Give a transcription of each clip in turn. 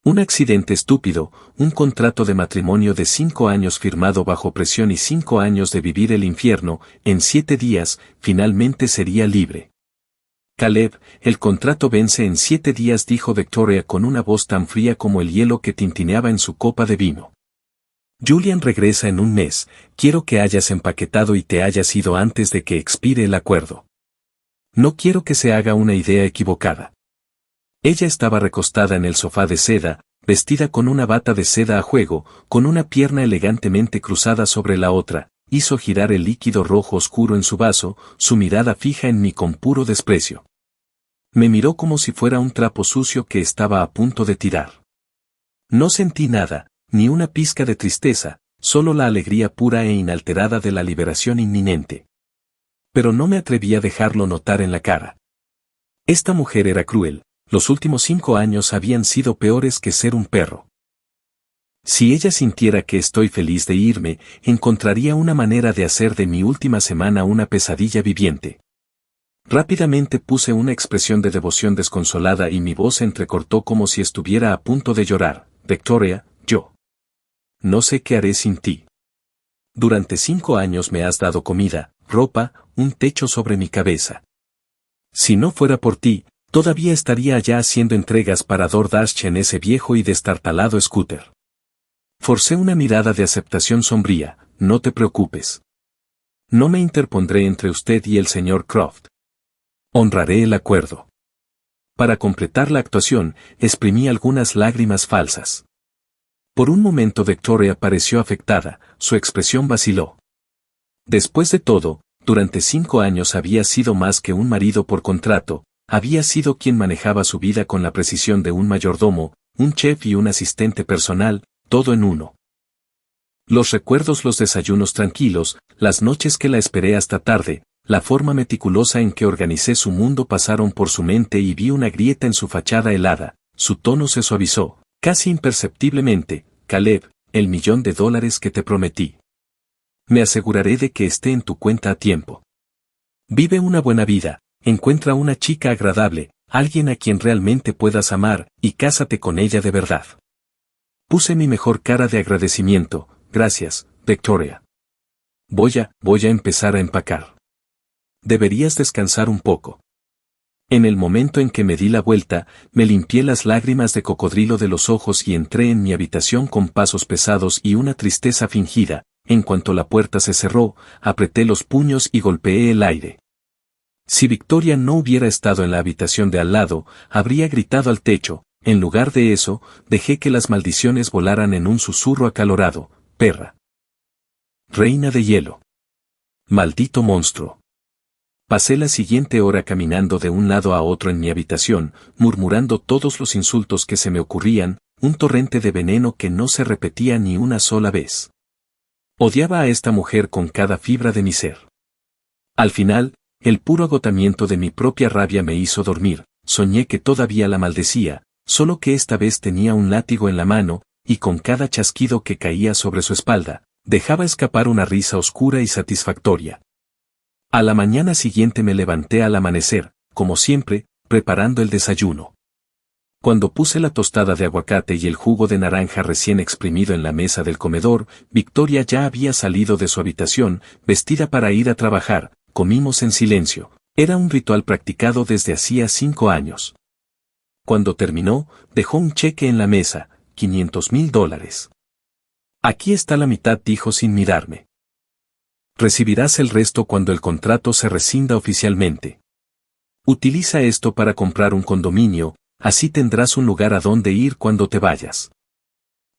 Un accidente estúpido, un contrato de matrimonio de 5 años firmado bajo presión y 5 años de vivir el infierno, en 7 días, finalmente sería libre. Caleb, el contrato vence en 7 días, dijo Victoria con una voz tan fría como el hielo que tintineaba en su copa de vino. Julian regresa en un mes, quiero que hayas empaquetado y te hayas ido antes de que expire el acuerdo. No quiero que se haga una idea equivocada. Ella estaba recostada en el sofá de seda, vestida con una bata de seda a juego, con una pierna elegantemente cruzada sobre la otra, hizo girar el líquido rojo oscuro en su vaso, su mirada fija en mí con puro desprecio. Me miró como si fuera un trapo sucio que estaba a punto de tirar. No sentí nada, ni una pizca de tristeza, solo la alegría pura e inalterada de la liberación inminente. Pero no me atreví a dejarlo notar en la cara. Esta mujer era cruel, los últimos 5 años habían sido peores que ser un perro. Si ella sintiera que estoy feliz de irme, encontraría una manera de hacer de mi última semana una pesadilla viviente. Rápidamente puse una expresión de devoción desconsolada y mi voz se entrecortó como si estuviera a punto de llorar. Victoria, yo no sé qué haré sin ti. Durante 5 años me has dado comida, ropa, un techo sobre mi cabeza. Si no fuera por ti, todavía estaría allá haciendo entregas para DoorDash en ese viejo y destartalado scooter. Forcé una mirada de aceptación sombría. No te preocupes. No me interpondré entre usted y el señor Croft. Honraré el acuerdo. Para completar la actuación, exprimí algunas lágrimas falsas. Por un momento Victoria pareció afectada, su expresión vaciló. Después de todo, durante 5 años había sido más que un marido por contrato, había sido quien manejaba su vida con la precisión de un mayordomo, un chef y un asistente personal, todo en uno. Los recuerdos, los desayunos tranquilos, las noches que la esperé hasta tarde, la forma meticulosa en que organicé su mundo pasaron por su mente y vi una grieta en su fachada helada, su tono se suavizó, casi imperceptiblemente. Caleb, el $1.000.000 que te prometí. Me aseguraré de que esté en tu cuenta a tiempo. Vive una buena vida, encuentra una chica agradable, alguien a quien realmente puedas amar, y cásate con ella de verdad. Puse mi mejor cara de agradecimiento. Gracias, Victoria. Voy a empezar a empacar. Deberías descansar un poco. En el momento en que me di la vuelta, me limpié las lágrimas de cocodrilo de los ojos y entré en mi habitación con pasos pesados y una tristeza fingida. En cuanto la puerta se cerró, apreté los puños y golpeé el aire. Si Victoria no hubiera estado en la habitación de al lado, habría gritado al techo. En lugar de eso, dejé que las maldiciones volaran en un susurro acalorado. Perra. Reina de hielo. Maldito monstruo. Pasé la siguiente hora caminando de un lado a otro en mi habitación, murmurando todos los insultos que se me ocurrían, un torrente de veneno que no se repetía ni una sola vez. Odiaba a esta mujer con cada fibra de mi ser. Al final, el puro agotamiento de mi propia rabia me hizo dormir, soñé que todavía la maldecía, solo que esta vez tenía un látigo en la mano, y con cada chasquido que caía sobre su espalda, dejaba escapar una risa oscura y satisfactoria. A la mañana siguiente me levanté al amanecer, como siempre, preparando el desayuno. Cuando puse la tostada de aguacate y el jugo de naranja recién exprimido en la mesa del comedor, Victoria ya había salido de su habitación, vestida para ir a trabajar. Comimos en silencio. Era un ritual practicado desde hacía 5 años. Cuando terminó, dejó un cheque en la mesa, $500.000. Aquí está la mitad, dijo sin mirarme. Recibirás el resto cuando el contrato se rescinda oficialmente. Utiliza esto para comprar un condominio, así tendrás un lugar a donde ir cuando te vayas.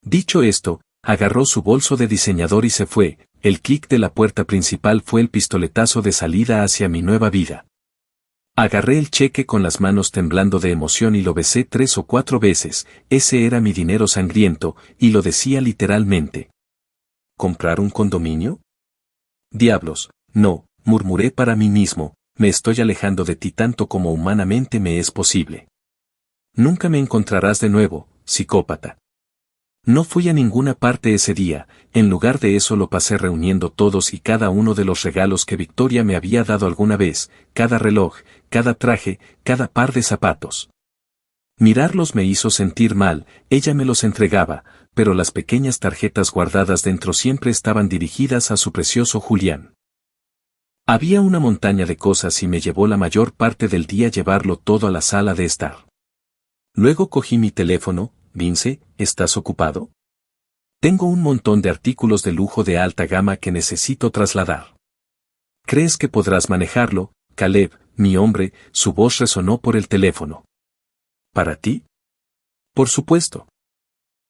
Dicho esto, agarró su bolso de diseñador y se fue. El clic de la puerta principal fue el pistoletazo de salida hacia mi nueva vida. Agarré el cheque con las manos temblando de emoción y lo besé 3 o 4 veces, ese era mi dinero sangriento, y lo decía literalmente. ¿Comprar un condominio? Diablos, no, murmuré para mí mismo, me estoy alejando de ti tanto como humanamente me es posible. Nunca me encontrarás de nuevo, psicópata. No fui a ninguna parte ese día, en lugar de eso lo pasé reuniendo todos y cada uno de los regalos que Victoria me había dado alguna vez, cada reloj, cada traje, cada par de zapatos. Mirarlos me hizo sentir mal, ella me los entregaba, pero las pequeñas tarjetas guardadas dentro siempre estaban dirigidas a su precioso Julián. Había una montaña de cosas y me llevó la mayor parte del día llevarlo todo a la sala de estar. Luego cogí mi teléfono. Vince, ¿estás ocupado? Tengo un montón de artículos de lujo de alta gama que necesito trasladar. ¿Crees que podrás manejarlo, Caleb, mi hombre? Su voz resonó por el teléfono. ¿Para ti? Por supuesto.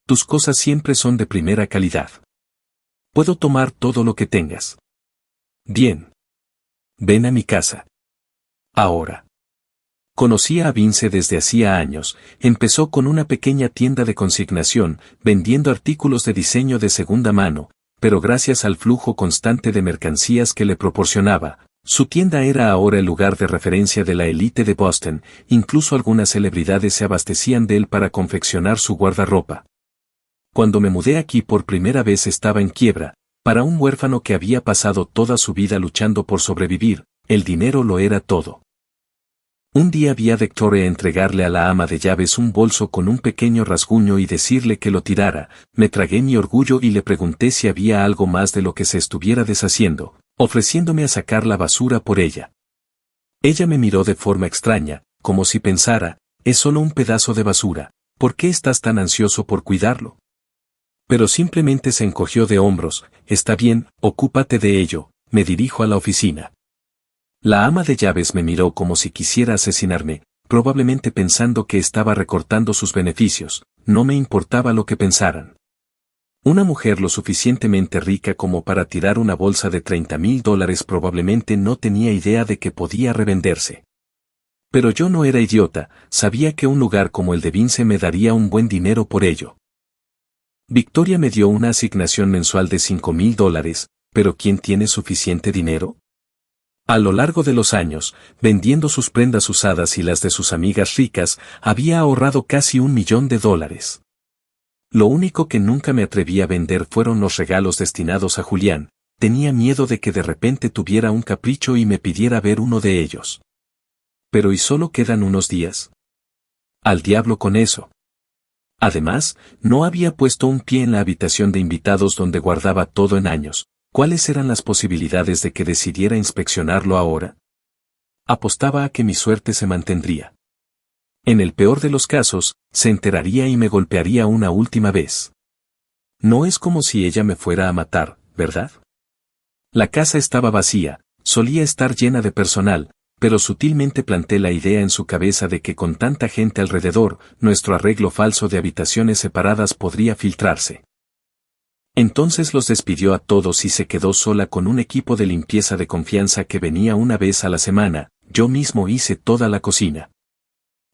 Tus cosas siempre son de primera calidad. Puedo tomar todo lo que tengas. Bien. Ven a mi casa. Ahora. Conocía a Vince desde hacía años. Empezó con una pequeña tienda de consignación, vendiendo artículos de diseño de segunda mano, pero gracias al flujo constante de mercancías que le proporcionaba, su tienda era ahora el lugar de referencia de la élite de Boston. Incluso algunas celebridades se abastecían de él para confeccionar su guardarropa. Cuando me mudé aquí por primera vez estaba en quiebra. Para un huérfano que había pasado toda su vida luchando por sobrevivir, el dinero lo era todo. Un día vi a Victoria entregarle a la ama de llaves un bolso con un pequeño rasguño y decirle que lo tirara. Me tragué mi orgullo y le pregunté si había algo más de lo que se estuviera deshaciendo, ofreciéndome a sacar la basura por ella. Ella me miró de forma extraña, como si pensara, es solo un pedazo de basura, ¿por qué estás tan ansioso por cuidarlo? Pero simplemente se encogió de hombros. Está bien, ocúpate de ello, me dirijo a la oficina. La ama de llaves me miró como si quisiera asesinarme, probablemente pensando que estaba recortando sus beneficios. No me importaba lo que pensaran. Una mujer lo suficientemente rica como para tirar una bolsa de $30,000 probablemente no tenía idea de que podía revenderse. Pero yo no era idiota, sabía que un lugar como el de Vince me daría un buen dinero por ello. Victoria me dio una asignación mensual de $5,000, pero ¿quién tiene suficiente dinero? A lo largo de los años, vendiendo sus prendas usadas y las de sus amigas ricas, había ahorrado casi $1,000,000. Lo único que nunca me atreví a vender fueron los regalos destinados a Julián. Tenía miedo de que de repente tuviera un capricho y me pidiera ver uno de ellos. Pero ¿y solo quedan unos días? Al diablo con eso. Además, no había puesto un pie en la habitación de invitados donde guardaba todo en años. ¿Cuáles eran las posibilidades de que decidiera inspeccionarlo ahora? Apostaba a que mi suerte se mantendría. En el peor de los casos, se enteraría y me golpearía una última vez. No es como si ella me fuera a matar, ¿verdad? La casa estaba vacía, solía estar llena de personal, pero sutilmente planté la idea en su cabeza de que con tanta gente alrededor, nuestro arreglo falso de habitaciones separadas podría filtrarse. Entonces los despidió a todos y se quedó sola con un equipo de limpieza de confianza que venía una vez a la semana. Yo mismo hice toda la cocina.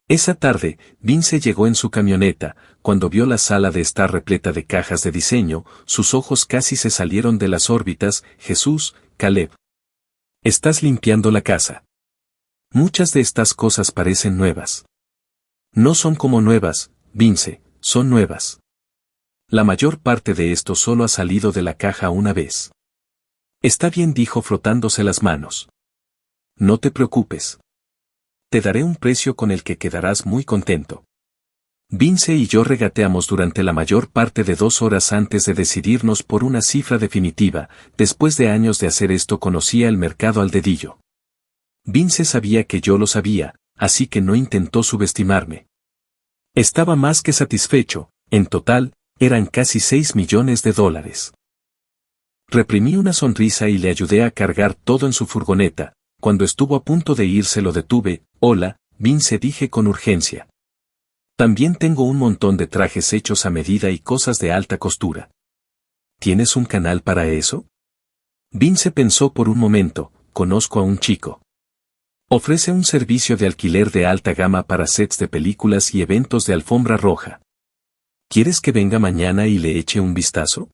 Esa tarde, Vince llegó en su camioneta. Cuando vio la sala de estar repleta de cajas de diseño, sus ojos casi se salieron de las órbitas. Jesús, Caleb. Estás limpiando la casa. Muchas de estas cosas parecen nuevas. No son como nuevas, Vince, son nuevas. La mayor parte de esto solo ha salido de la caja una vez. Está bien, dijo frotándose las manos. No te preocupes. Te daré un precio con el que quedarás muy contento. Vince y yo regateamos durante la mayor parte de 2 horas antes de decidirnos por una cifra definitiva. Después de años de hacer esto conocía el mercado al dedillo. Vince sabía que yo lo sabía, así que no intentó subestimarme. Estaba más que satisfecho. En total, eran casi $6 millones. Reprimí una sonrisa y le ayudé a cargar todo en su furgoneta. Cuando estuvo a punto de irse lo detuve. Hola, Vince, dije con urgencia. También tengo un montón de trajes hechos a medida y cosas de alta costura. ¿Tienes un canal para eso? Vince pensó por un momento. Conozco a un chico. Ofrece un servicio de alquiler de alta gama para sets de películas y eventos de alfombra roja. ¿Quieres que venga mañana y le eche un vistazo?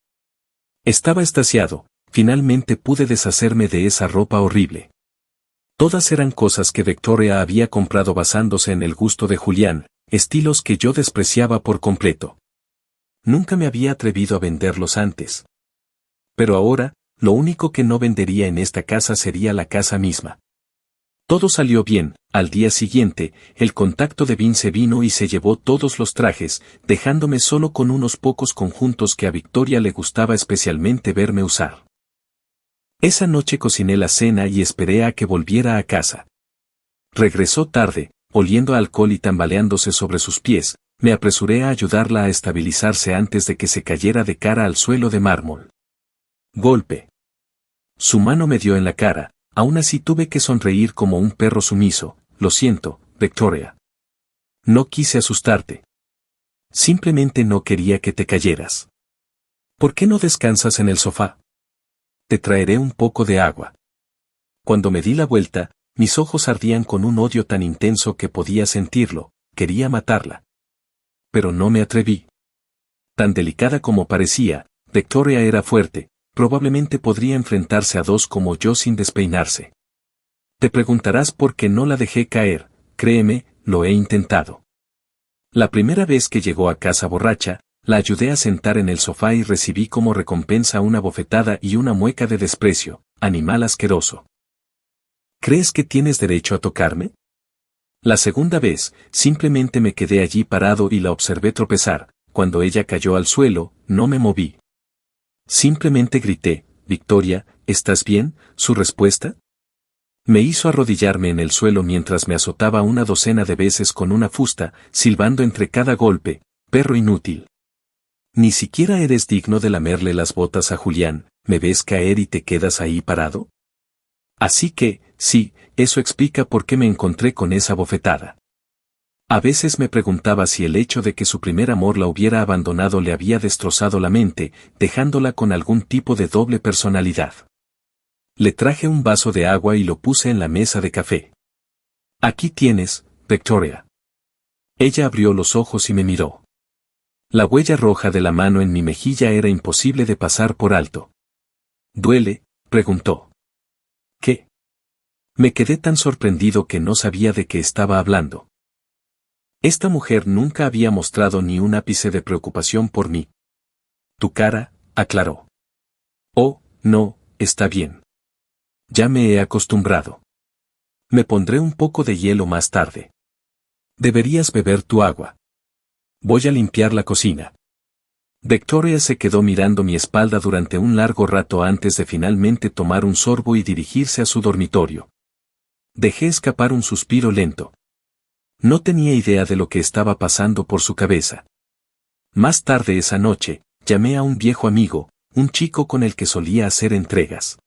Estaba extasiado. Finalmente pude deshacerme de esa ropa horrible. Todas eran cosas que Victoria había comprado basándose en el gusto de Julián, estilos que yo despreciaba por completo. Nunca me había atrevido a venderlos antes. Pero ahora, lo único que no vendería en esta casa sería la casa misma. Todo salió bien. Al día siguiente, el contacto de Vince vino y se llevó todos los trajes, dejándome solo con unos pocos conjuntos que a Victoria le gustaba especialmente verme usar. Esa noche cociné la cena y esperé a que volviera a casa. Regresó tarde, oliendo a alcohol y tambaleándose sobre sus pies. Me apresuré a ayudarla a estabilizarse antes de que se cayera de cara al suelo de mármol. Golpe. Su mano me dio en la cara, aún así tuve que sonreír como un perro sumiso. Lo siento, Victoria. No quise asustarte. Simplemente no quería que te cayeras. ¿Por qué no descansas en el sofá? Te traeré un poco de agua. Cuando me di la vuelta, mis ojos ardían con un odio tan intenso que podía sentirlo. Quería matarla. Pero no me atreví. Tan delicada como parecía, Victoria era fuerte, probablemente podría enfrentarse a dos como yo sin despeinarse. Te preguntarás por qué no la dejé caer, créeme, lo he intentado. La primera vez que llegó a casa borracha, la ayudé a sentar en el sofá y recibí como recompensa una bofetada y una mueca de desprecio, animal asqueroso. ¿Crees que tienes derecho a tocarme? La segunda vez, simplemente me quedé allí parado y la observé tropezar. Cuando ella cayó al suelo, no me moví. Simplemente grité, Victoria, ¿estás bien? ¿Su respuesta? Me hizo arrodillarme en el suelo mientras me azotaba una docena de veces con una fusta, silbando entre cada golpe, perro inútil. Ni siquiera eres digno de lamerle las botas a Julián, ¿me ves caer y te quedas ahí parado? Así que, sí, eso explica por qué me encontré con esa bofetada. A veces me preguntaba si el hecho de que su primer amor la hubiera abandonado le había destrozado la mente, dejándola con algún tipo de doble personalidad. Le traje un vaso de agua y lo puse en la mesa de café. Aquí tienes, Victoria. Ella abrió los ojos y me miró. La huella roja de la mano en mi mejilla era imposible de pasar por alto. ¿Duele?, preguntó. ¿Qué? Me quedé tan sorprendido que no sabía de qué estaba hablando. Esta mujer nunca había mostrado ni un ápice de preocupación por mí. Tu cara, aclaró. Oh, no, está bien. Ya me he acostumbrado. Me pondré un poco de hielo más tarde. Deberías beber tu agua. Voy a limpiar la cocina. Victoria se quedó mirando mi espalda durante un largo rato antes de finalmente tomar un sorbo y dirigirse a su dormitorio. Dejé escapar un suspiro lento. No tenía idea de lo que estaba pasando por su cabeza. Más tarde esa noche, llamé a un viejo amigo, un chico con el que solía hacer entregas.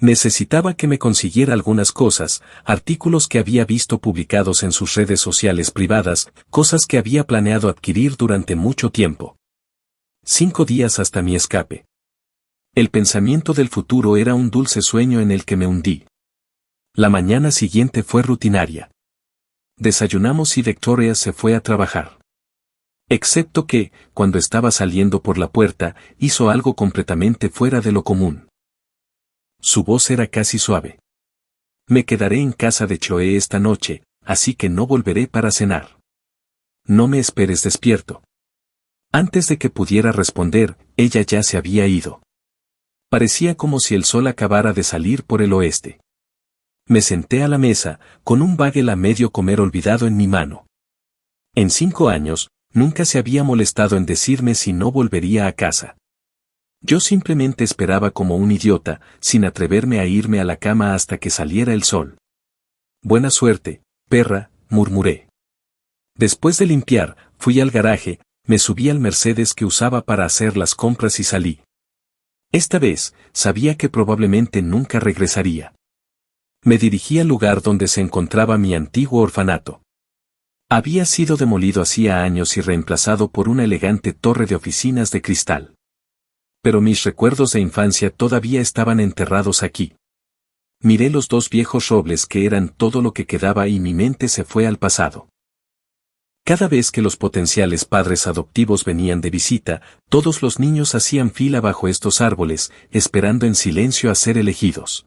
Necesitaba que me consiguiera algunas cosas, artículos que había visto publicados en sus redes sociales privadas, cosas que había planeado adquirir durante mucho tiempo. 5 días hasta mi escape. El pensamiento del futuro era un dulce sueño en el que me hundí. La mañana siguiente fue rutinaria. Desayunamos y Victoria se fue a trabajar. Excepto que, cuando estaba saliendo por la puerta, hizo algo completamente fuera de lo común. Su voz era casi suave. Me quedaré en casa de Choe esta noche, así que no volveré para cenar. No me esperes despierto. Antes de que pudiera responder, ella ya se había ido. Parecía como si el sol acabara de salir por el oeste. Me senté a la mesa, con un bagel a medio comer olvidado en mi mano. En 5 años, nunca se había molestado en decirme si no volvería a casa. Yo simplemente esperaba como un idiota, sin atreverme a irme a la cama hasta que saliera el sol. Buena suerte, perra, murmuré. Después de limpiar, fui al garaje, me subí al Mercedes que usaba para hacer las compras y salí. Esta vez, sabía que probablemente nunca regresaría. Me dirigí al lugar donde se encontraba mi antiguo orfanato. Había sido demolido hacía años y reemplazado por una elegante torre de oficinas de cristal. Pero mis recuerdos de infancia todavía estaban enterrados aquí. Miré los 2 viejos robles que eran todo lo que quedaba y mi mente se fue al pasado. Cada vez que los potenciales padres adoptivos venían de visita, todos los niños hacían fila bajo estos árboles, esperando en silencio a ser elegidos.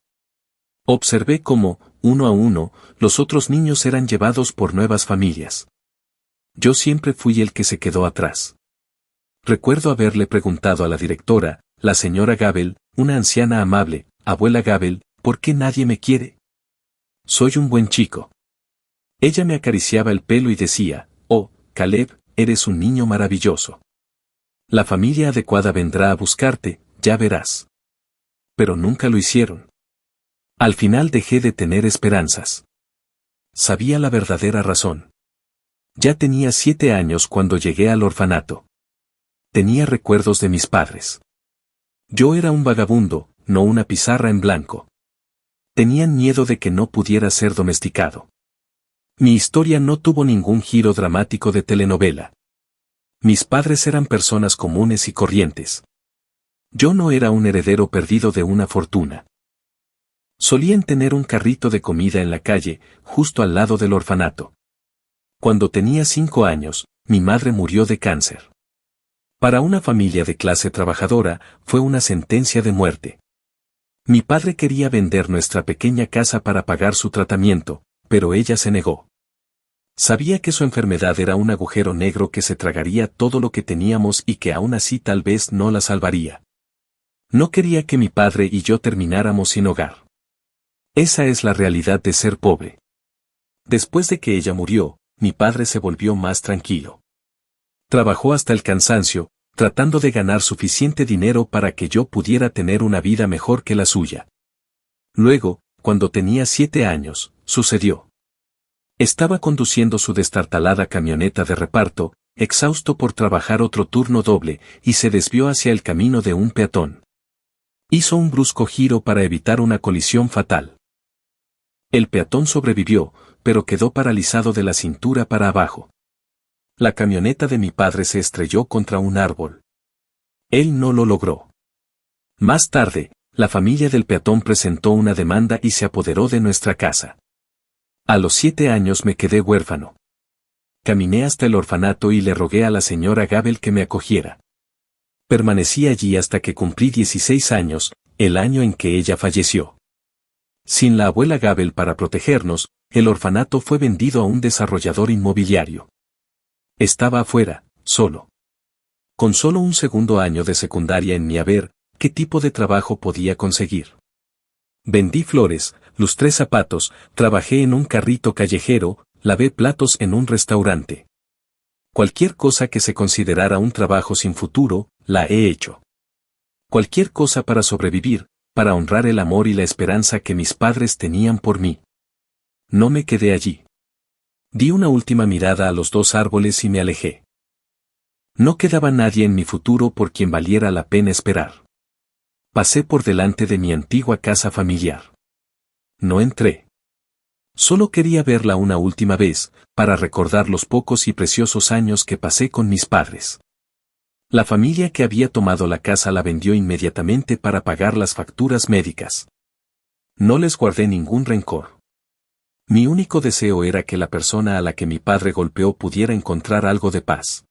Observé cómo, uno a uno, los otros niños eran llevados por nuevas familias. Yo siempre fui el que se quedó atrás. Recuerdo haberle preguntado a la directora, la señora Gabel, una anciana amable, abuela Gabel, ¿por qué nadie me quiere? Soy un buen chico. Ella me acariciaba el pelo y decía, oh, Caleb, eres un niño maravilloso. La familia adecuada vendrá a buscarte, ya verás. Pero nunca lo hicieron. Al final dejé de tener esperanzas. Sabía la verdadera razón. Ya tenía 7 años cuando llegué al orfanato. Tenía recuerdos de mis padres. Yo era un vagabundo, no una pizarra en blanco. Tenían miedo de que no pudiera ser domesticado. Mi historia no tuvo ningún giro dramático de telenovela. Mis padres eran personas comunes y corrientes. Yo no era un heredero perdido de una fortuna. Solían tener un carrito de comida en la calle, justo al lado del orfanato. Cuando tenía 5 años, mi madre murió de cáncer. Para una familia de clase trabajadora, fue una sentencia de muerte. Mi padre quería vender nuestra pequeña casa para pagar su tratamiento, pero ella se negó. Sabía que su enfermedad era un agujero negro que se tragaría todo lo que teníamos y que aún así tal vez no la salvaría. No quería que mi padre y yo termináramos sin hogar. Esa es la realidad de ser pobre. Después de que ella murió, mi padre se volvió más tranquilo. Trabajó hasta el cansancio, tratando de ganar suficiente dinero para que yo pudiera tener una vida mejor que la suya. Luego, cuando tenía 7 años, sucedió. Estaba conduciendo su destartalada camioneta de reparto, exhausto por trabajar otro turno doble, y se desvió hacia el camino de un peatón. Hizo un brusco giro para evitar una colisión fatal. El peatón sobrevivió, pero quedó paralizado de la cintura para abajo. La camioneta de mi padre se estrelló contra un árbol. Él no lo logró. Más tarde, la familia del peatón presentó una demanda y se apoderó de nuestra casa. A los 7 años me quedé huérfano. Caminé hasta el orfanato y le rogué a la señora Gabel que me acogiera. Permanecí allí hasta que cumplí 16 años, el año en que ella falleció. Sin la abuela Gabel para protegernos, el orfanato fue vendido a un desarrollador inmobiliario. Estaba afuera, solo. Con solo un segundo año de secundaria en mi haber, ¿qué tipo de trabajo podía conseguir? Vendí flores, lustré zapatos, trabajé en un carrito callejero, lavé platos en un restaurante. Cualquier cosa que se considerara un trabajo sin futuro, la he hecho. Cualquier cosa para sobrevivir, para honrar el amor y la esperanza que mis padres tenían por mí. No me quedé allí. Di una última mirada a los 2 árboles y me alejé. No quedaba nadie en mi futuro por quien valiera la pena esperar. Pasé por delante de mi antigua casa familiar. No entré. Solo quería verla una última vez, para recordar los pocos y preciosos años que pasé con mis padres. La familia que había tomado la casa la vendió inmediatamente para pagar las facturas médicas. No les guardé ningún rencor. Mi único deseo era que la persona a la que mi padre golpeó pudiera encontrar algo de paz.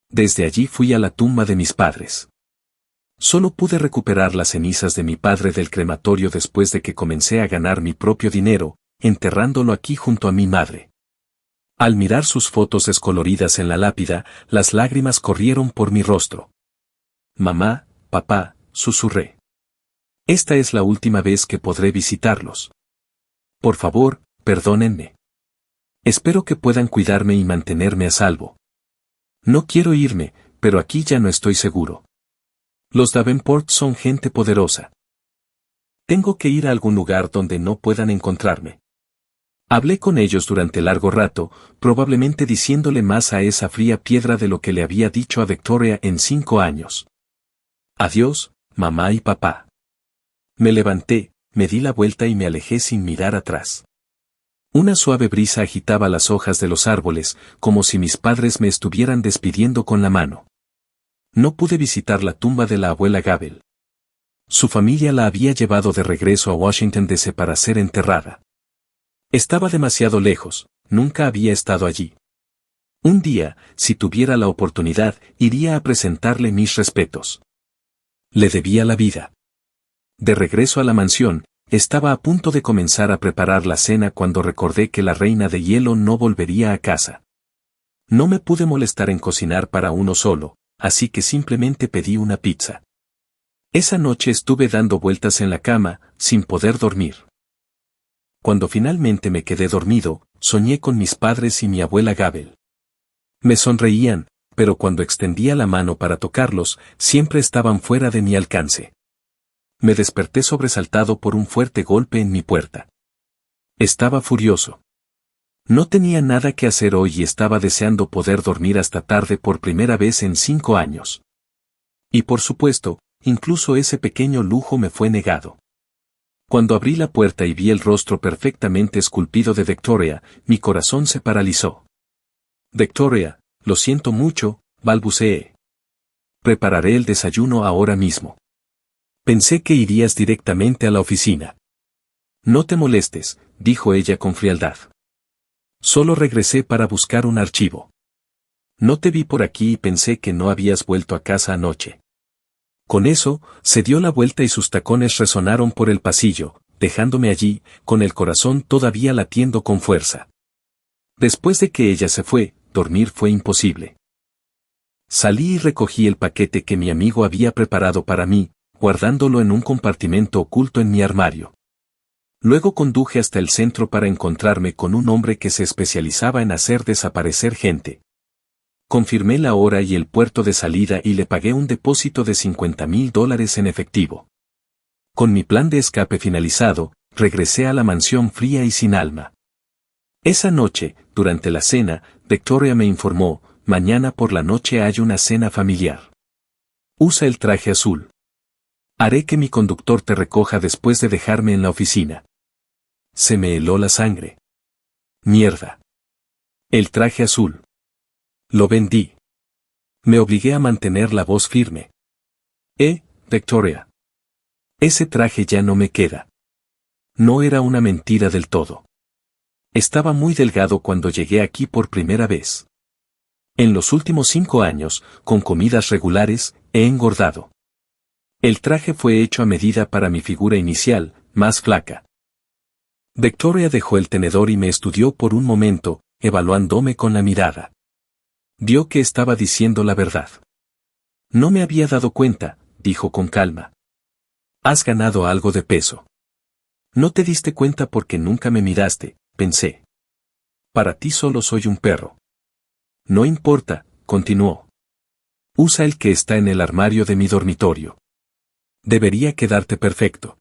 Desde allí fui a la tumba de mis padres. Solo pude recuperar las cenizas de mi padre del crematorio después de que comencé a ganar mi propio dinero, enterrándolo aquí junto a mi madre. Al mirar sus fotos descoloridas en la lápida, las lágrimas corrieron por mi rostro. Mamá, papá, susurré. Esta es la última vez que podré visitarlos. Por favor, perdónenme. Espero que puedan cuidarme y mantenerme a salvo. No quiero irme, pero aquí ya no estoy seguro. Los Davenport son gente poderosa. Tengo que ir a algún lugar donde no puedan encontrarme. Hablé con ellos durante largo rato, probablemente diciéndole más a esa fría piedra de lo que le había dicho a Victoria en 5 años. Adiós, mamá y papá. Me levanté, me di la vuelta y me alejé sin mirar atrás. Una suave brisa agitaba las hojas de los árboles, como si mis padres me estuvieran despidiendo con la mano. No pude visitar la tumba de la abuela Gabel. Su familia la había llevado de regreso a Washington DC para ser enterrada. Estaba demasiado lejos, nunca había estado allí. Un día, si tuviera la oportunidad, iría a presentarle mis respetos. Le debía la vida. De regreso a la mansión, estaba a punto de comenzar a preparar la cena cuando recordé que la reina de hielo no volvería a casa. No me pude molestar en cocinar para uno solo, así que simplemente pedí una pizza. Esa noche estuve dando vueltas en la cama, sin poder dormir. Cuando finalmente me quedé dormido, soñé con mis padres y mi abuela Gabel. Me sonreían, pero cuando extendía la mano para tocarlos, siempre estaban fuera de mi alcance. Me desperté sobresaltado por un fuerte golpe en mi puerta. Estaba furioso. No tenía nada que hacer hoy y estaba deseando poder dormir hasta tarde por primera vez en 5 años. Y por supuesto, incluso ese pequeño lujo me fue negado. Cuando abrí la puerta y vi el rostro perfectamente esculpido de Victoria, mi corazón se paralizó. Victoria, lo siento mucho, balbuceé. Prepararé el desayuno ahora mismo. Pensé que irías directamente a la oficina. No te molestes, dijo ella con frialdad. Solo regresé para buscar un archivo. No te vi por aquí y pensé que no habías vuelto a casa anoche. Con eso, se dio la vuelta y sus tacones resonaron por el pasillo, dejándome allí, con el corazón todavía latiendo con fuerza. Después de que ella se fue, dormir fue imposible. Salí y recogí el paquete que mi amigo había preparado para mí, guardándolo en un compartimento oculto en mi armario. Luego conduje hasta el centro para encontrarme con un hombre que se especializaba en hacer desaparecer gente. Confirmé la hora y el puerto de salida y le pagué un depósito de $50,000 en efectivo. Con mi plan de escape finalizado, regresé a la mansión fría y sin alma. Esa noche, durante la cena, Victoria me informó, mañana por la noche hay una cena familiar. Usa el traje azul. Haré que mi conductor te recoja después de dejarme en la oficina. Se me heló la sangre. Mierda. El traje azul. Lo vendí. Me obligué a mantener la voz firme. Victoria. Ese traje ya no me queda. No era una mentira del todo. Estaba muy delgado cuando llegué aquí por primera vez. En los últimos 5 años, con comidas regulares, he engordado. El traje fue hecho a medida para mi figura inicial, más flaca. Victoria dejó el tenedor y me estudió por un momento, evaluándome con la mirada. Vio que estaba diciendo la verdad. No me había dado cuenta, dijo con calma. Has ganado algo de peso. No te diste cuenta porque nunca me miraste, pensé. Para ti solo soy un perro. No importa, continuó. Usa el que está en el armario de mi dormitorio. Debería quedarte perfecto.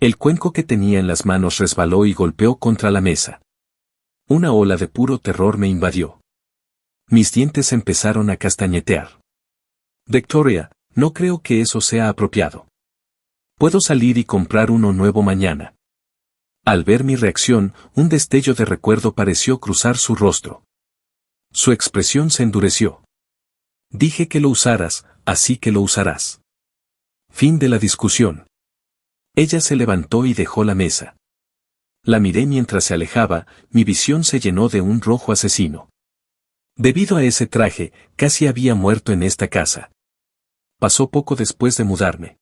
El cuenco que tenía en las manos resbaló y golpeó contra la mesa. Una ola de puro terror me invadió. Mis dientes empezaron a castañetear. Victoria, no creo que eso sea apropiado. Puedo salir y comprar uno nuevo mañana. Al ver mi reacción, un destello de recuerdo pareció cruzar su rostro. Su expresión se endureció. Dije que lo usaras, así que lo usarás. Fin de la discusión. Ella se levantó y dejó la mesa. La miré mientras se alejaba, mi visión se llenó de un rojo asesino. Debido a ese traje, casi había muerto en esta casa. Pasó poco después de mudarme.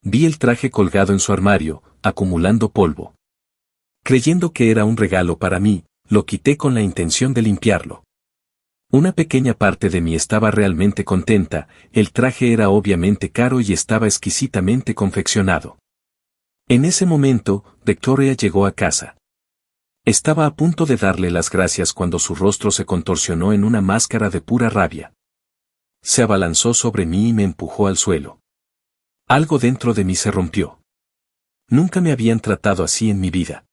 Vi el traje colgado en su armario, acumulando polvo. Creyendo que era un regalo para mí, lo quité con la intención de limpiarlo. Una pequeña parte de mí estaba realmente contenta, el traje era obviamente caro y estaba exquisitamente confeccionado. En ese momento, Victoria llegó a casa. Estaba a punto de darle las gracias cuando su rostro se contorsionó en una máscara de pura rabia. Se abalanzó sobre mí y me empujó al suelo. Algo dentro de mí se rompió. Nunca me habían tratado así en mi vida.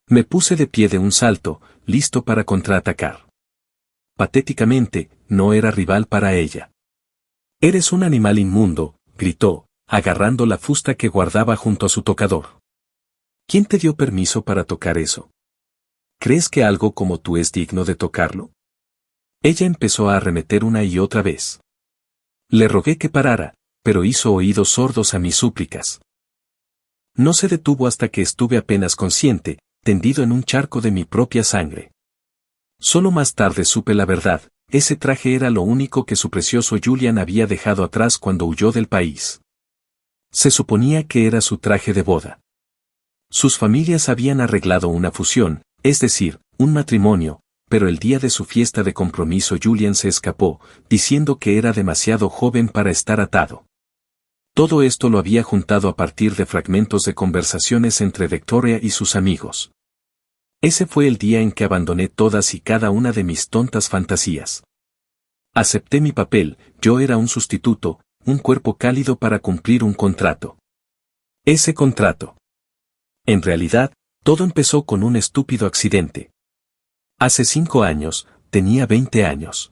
Me puse de pie de un salto, listo para contraatacar. Patéticamente, no era rival para ella. «Eres un animal inmundo», gritó, agarrando la fusta que guardaba junto a su tocador. «¿Quién te dio permiso para tocar eso? ¿Crees que algo como tú es digno de tocarlo?» Ella empezó a arremeter una y otra vez. Le rogué que parara, pero hizo oídos sordos a mis súplicas. No se detuvo hasta que estuve apenas consciente, tendido en un charco de mi propia sangre. Solo más tarde supe la verdad, ese traje era lo único que su precioso Julian había dejado atrás cuando huyó del país. Se suponía que era su traje de boda. Sus familias habían arreglado una fusión, es decir, un matrimonio, pero el día de su fiesta de compromiso Julian se escapó, diciendo que era demasiado joven para estar atado. Todo esto lo había juntado a partir de fragmentos de conversaciones entre Victoria y sus amigos. Ese fue el día en que abandoné todas y cada una de mis tontas fantasías. Acepté mi papel, yo era un sustituto, un cuerpo cálido para cumplir un contrato. Ese contrato. En realidad, todo empezó con un estúpido accidente. Hace 5 años, tenía 20 años.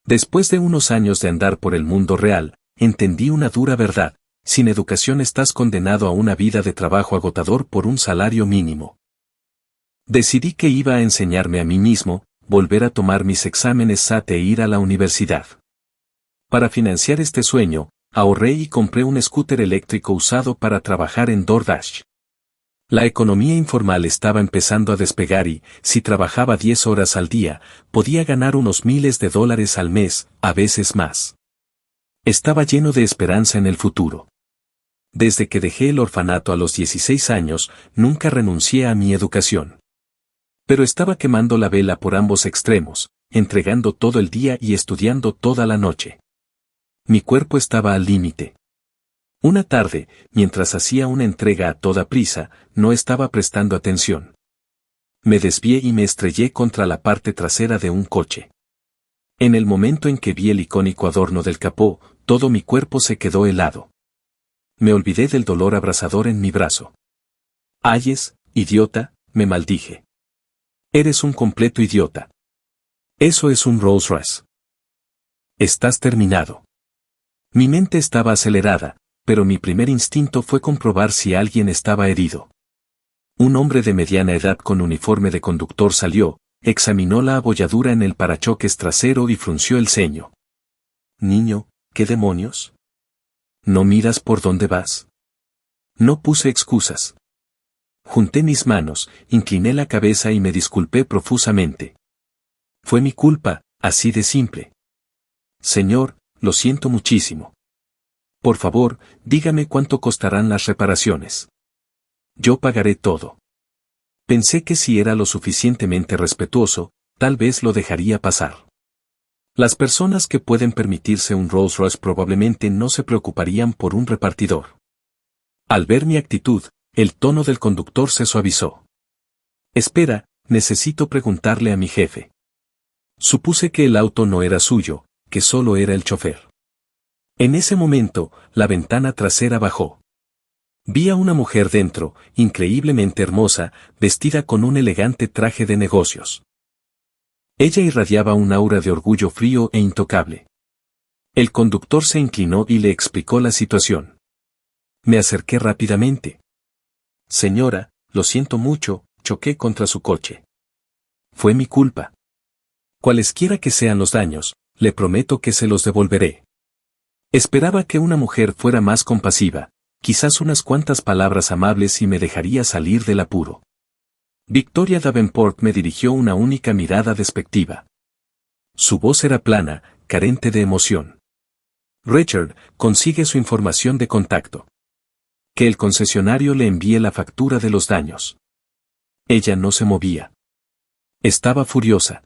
Después de unos años de andar por el mundo real, entendí una dura verdad: sin educación estás condenado a una vida de trabajo agotador por un salario mínimo. Decidí que iba a enseñarme a mí mismo, volver a tomar mis exámenes SAT e ir a la universidad. Para financiar este sueño, ahorré y compré un scooter eléctrico usado para trabajar en DoorDash. La economía informal estaba empezando a despegar y, si trabajaba 10 horas al día, podía ganar unos miles de dólares al mes, a veces más. Estaba lleno de esperanza en el futuro. Desde que dejé el orfanato a los 16 años, nunca renuncié a mi educación. Pero estaba quemando la vela por ambos extremos, entregando todo el día y estudiando toda la noche. Mi cuerpo estaba al límite. Una tarde, mientras hacía una entrega a toda prisa, no estaba prestando atención. Me desvié y me estrellé contra la parte trasera de un coche. En el momento en que vi el icónico adorno del capó, todo mi cuerpo se quedó helado. Me olvidé del dolor abrasador en mi brazo. «Hayes, idiota», me maldije. «Eres un completo idiota. Eso es un Rolls Royce. Estás terminado». Mi mente estaba acelerada, pero mi primer instinto fue comprobar si alguien estaba herido. Un hombre de mediana edad con uniforme de conductor salió, examinó la abolladura en el parachoques trasero y frunció el ceño. «Niño, ¿qué demonios? ¿No miras por dónde vas?» No puse excusas. Junté mis manos, incliné la cabeza y me disculpé profusamente. Fue mi culpa, así de simple. «Señor, lo siento muchísimo. Por favor, dígame cuánto costarán las reparaciones. Yo pagaré todo». Pensé que si era lo suficientemente respetuoso, tal vez lo dejaría pasar. Las personas que pueden permitirse un Rolls Royce probablemente no se preocuparían por un repartidor. Al ver mi actitud, el tono del conductor se suavizó. «Espera, necesito preguntarle a mi jefe». Supuse que el auto no era suyo, que solo era el chofer. En ese momento, la ventana trasera bajó. Vi a una mujer dentro, increíblemente hermosa, vestida con un elegante traje de negocios. Ella irradiaba un aura de orgullo frío e intocable. El conductor se inclinó y le explicó la situación. Me acerqué rápidamente. «Señora, lo siento mucho, choqué contra su coche. Fue mi culpa. Cualesquiera que sean los daños, le prometo que se los devolveré». Esperaba que una mujer fuera más compasiva, quizás unas cuantas palabras amables y me dejaría salir del apuro. Victoria Davenport me dirigió una única mirada despectiva. Su voz era plana, carente de emoción. «Richard, consigue su información de contacto. Que el concesionario le envíe la factura de los daños». Ella no se movía. Estaba furiosa.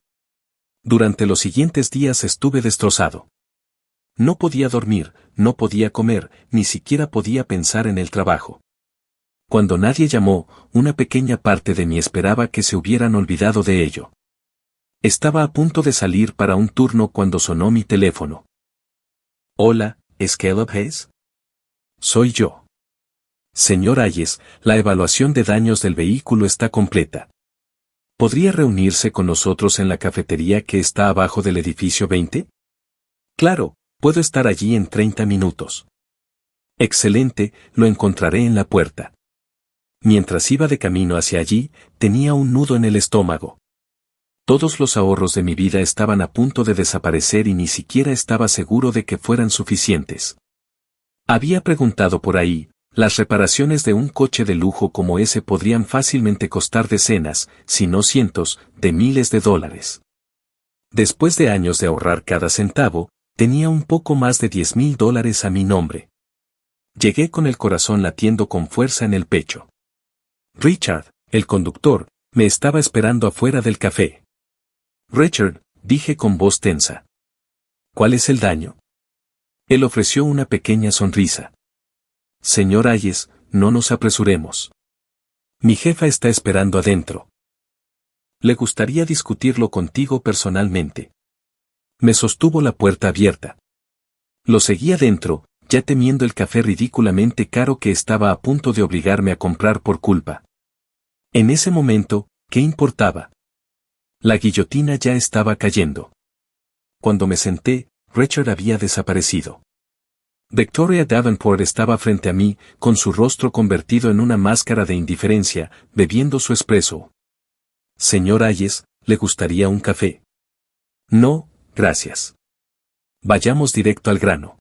Durante los siguientes días estuve destrozado. No podía dormir, no podía comer, ni siquiera podía pensar en el trabajo. Cuando nadie llamó, una pequeña parte de mí esperaba que se hubieran olvidado de ello. Estaba a punto de salir para un turno cuando sonó mi teléfono. «Hola, ¿es Caleb Hayes?» «Soy yo». «Señor Hayes, la evaluación de daños del vehículo está completa. ¿Podría reunirse con nosotros en la cafetería que está abajo del edificio 20? «Claro, puedo estar allí en 30 minutos». «Excelente, lo encontraré en la puerta». Mientras iba de camino hacia allí, tenía un nudo en el estómago. Todos los ahorros de mi vida estaban a punto de desaparecer y ni siquiera estaba seguro de que fueran suficientes. Había preguntado por ahí, las reparaciones de un coche de lujo como ese podrían fácilmente costar decenas, si no cientos, de miles de dólares. Después de años de ahorrar cada centavo, tenía un poco más de $10,000 a mi nombre. Llegué con el corazón latiendo con fuerza en el pecho. Richard, el conductor, me estaba esperando afuera del café. «Richard», dije con voz tensa. «¿Cuál es el daño?» Él ofreció una pequeña sonrisa. Señor Hayes, no nos apresuremos. Mi jefa está esperando adentro. Le gustaría discutirlo contigo personalmente. Me sostuvo la puerta abierta. Lo seguí adentro, ya temiendo el café ridículamente caro que estaba a punto de obligarme a comprar por culpa. En ese momento, ¿qué importaba? La guillotina ya estaba cayendo. Cuando me senté, Richard había desaparecido. Victoria Davenport estaba frente a mí, con su rostro convertido en una máscara de indiferencia, bebiendo su espresso. Señor Hayes, ¿le gustaría un café? No, gracias. Vayamos directo al grano.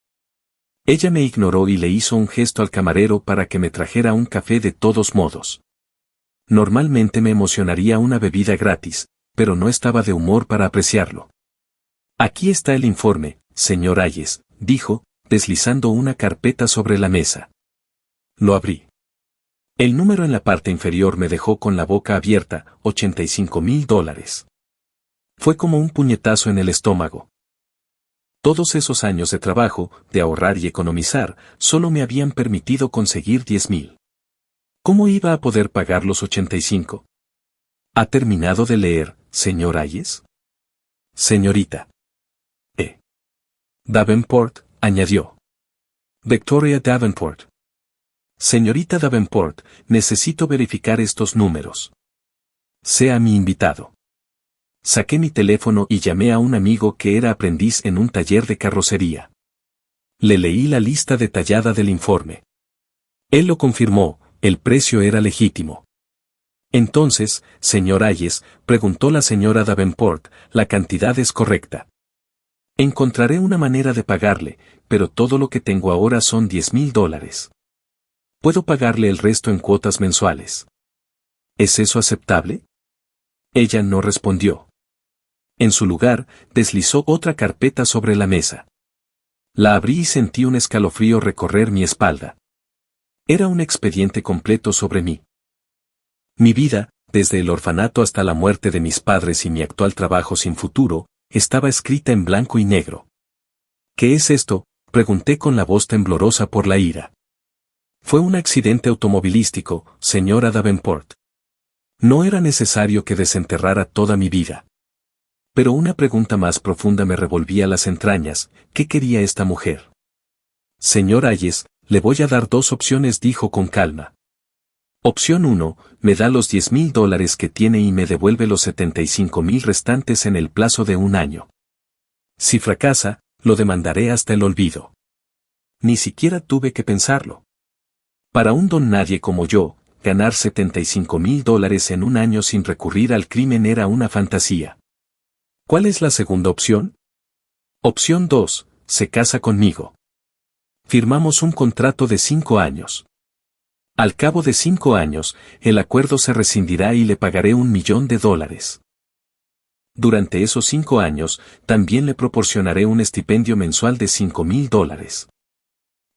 Ella me ignoró y le hizo un gesto al camarero para que me trajera un café de todos modos. Normalmente me emocionaría una bebida gratis, pero no estaba de humor para apreciarlo. Aquí está el informe, señor Hayes, dijo, deslizando una carpeta sobre la mesa. Lo abrí. El número en la parte inferior me dejó con la boca abierta, $85,000. Fue como un puñetazo en el estómago. Todos esos años de trabajo, de ahorrar y economizar, solo me habían permitido conseguir 10,000. ¿Cómo iba a poder pagar los 85? ¿Ha terminado de leer, señor Hayes? Señorita. Davenport, añadió. Victoria Davenport. Señorita Davenport, necesito verificar estos números. Sea mi invitado. Saqué mi teléfono y llamé a un amigo que era aprendiz en un taller de carrocería. Le leí la lista detallada del informe. Él lo confirmó, el precio era legítimo. Entonces, señor Hayes, preguntó la señora Davenport, la cantidad es correcta. Encontraré una manera de pagarle, pero todo lo que tengo ahora son $10,000. Puedo pagarle el resto en cuotas mensuales. ¿Es eso aceptable? Ella no respondió. En su lugar, deslizó otra carpeta sobre la mesa. La abrí y sentí un escalofrío recorrer mi espalda. Era un expediente completo sobre mí. Mi vida, desde el orfanato hasta la muerte de mis padres y mi actual trabajo sin futuro, estaba escrita en blanco y negro. ¿Qué es esto?, pregunté con la voz temblorosa por la ira. Fue un accidente automovilístico, señora Davenport. No era necesario que desenterrara toda mi vida. Pero una pregunta más profunda me revolvía las entrañas, ¿qué quería esta mujer? Señor Hayes, le voy a dar dos opciones, dijo con calma. Opción 1, me da los $10,000 que tiene y me devuelve los 75,000 restantes en el plazo de 1 año. Si fracasa, lo demandaré hasta el olvido. Ni siquiera tuve que pensarlo. Para un don nadie como yo, ganar $75,000 en 1 año sin recurrir al crimen era una fantasía. ¿Cuál es la segunda opción? Opción 2, se casa conmigo. Firmamos un contrato de 5 años. Al cabo de 5 años, el acuerdo se rescindirá y le pagaré $1,000,000. Durante esos 5 años, también le proporcionaré un estipendio mensual de $5,000.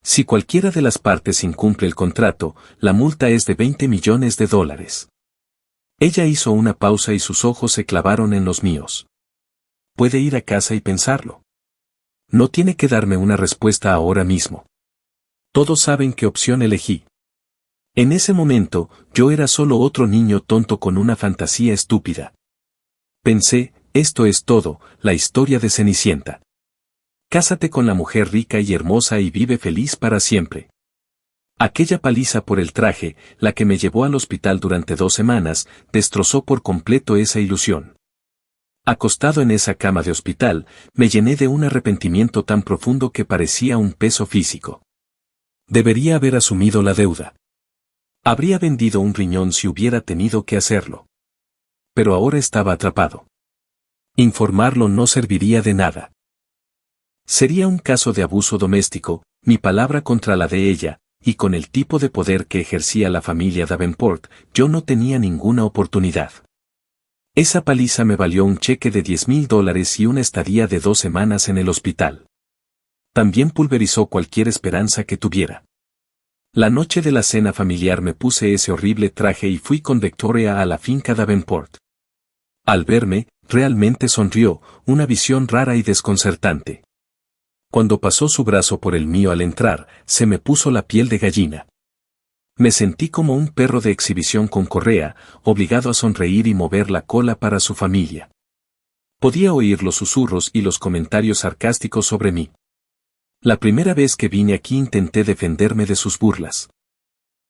Si cualquiera de las partes incumple el contrato, la multa es de $20 millones. Ella hizo una pausa y sus ojos se clavaron en los míos. Puede ir a casa y pensarlo. No tiene que darme una respuesta ahora mismo. Todos saben qué opción elegí. En ese momento, yo era solo otro niño tonto con una fantasía estúpida. Pensé, esto es todo, la historia de Cenicienta. Cásate con la mujer rica y hermosa y vive feliz para siempre. Aquella paliza por el traje, la que me llevó al hospital durante 2 semanas, destrozó por completo esa ilusión. Acostado en esa cama de hospital, me llené de un arrepentimiento tan profundo que parecía un peso físico. Debería haber asumido la deuda. Habría vendido un riñón si hubiera tenido que hacerlo. Pero ahora estaba atrapado. Informarlo no serviría de nada. Sería un caso de abuso doméstico, mi palabra contra la de ella, y con el tipo de poder que ejercía la familia Davenport, yo no tenía ninguna oportunidad. Esa paliza me valió un cheque de $10,000 y una estadía de 2 semanas en el hospital. También pulverizó cualquier esperanza que tuviera. La noche de la cena familiar me puse ese horrible traje y fui con Victoria a la finca Davenport. Al verme, realmente sonrió, una visión rara y desconcertante. Cuando pasó su brazo por el mío al entrar, se me puso la piel de gallina. Me sentí como un perro de exhibición con correa, obligado a sonreír y mover la cola para su familia. Podía oír los susurros y los comentarios sarcásticos sobre mí. La primera vez que vine aquí intenté defenderme de sus burlas.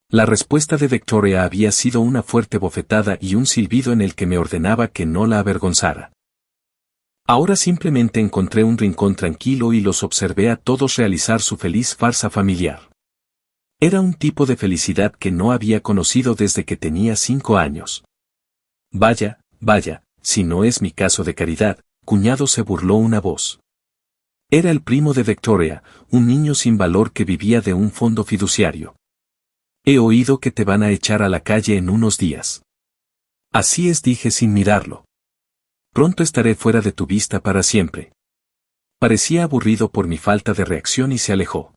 La respuesta de Victoria había sido una fuerte bofetada y un silbido en el que me ordenaba que no la avergonzara. Ahora simplemente encontré un rincón tranquilo y los observé a todos realizar su feliz farsa familiar. Era un tipo de felicidad que no había conocido desde que tenía 5 años. Vaya, vaya, si no es mi caso de caridad, cuñado, se burló una voz. Era el primo de Victoria, un niño sin valor que vivía de un fondo fiduciario. He oído que te van a echar a la calle en unos días. Así es, dije sin mirarlo. Pronto estaré fuera de tu vista para siempre. Parecía aburrido por mi falta de reacción y se alejó.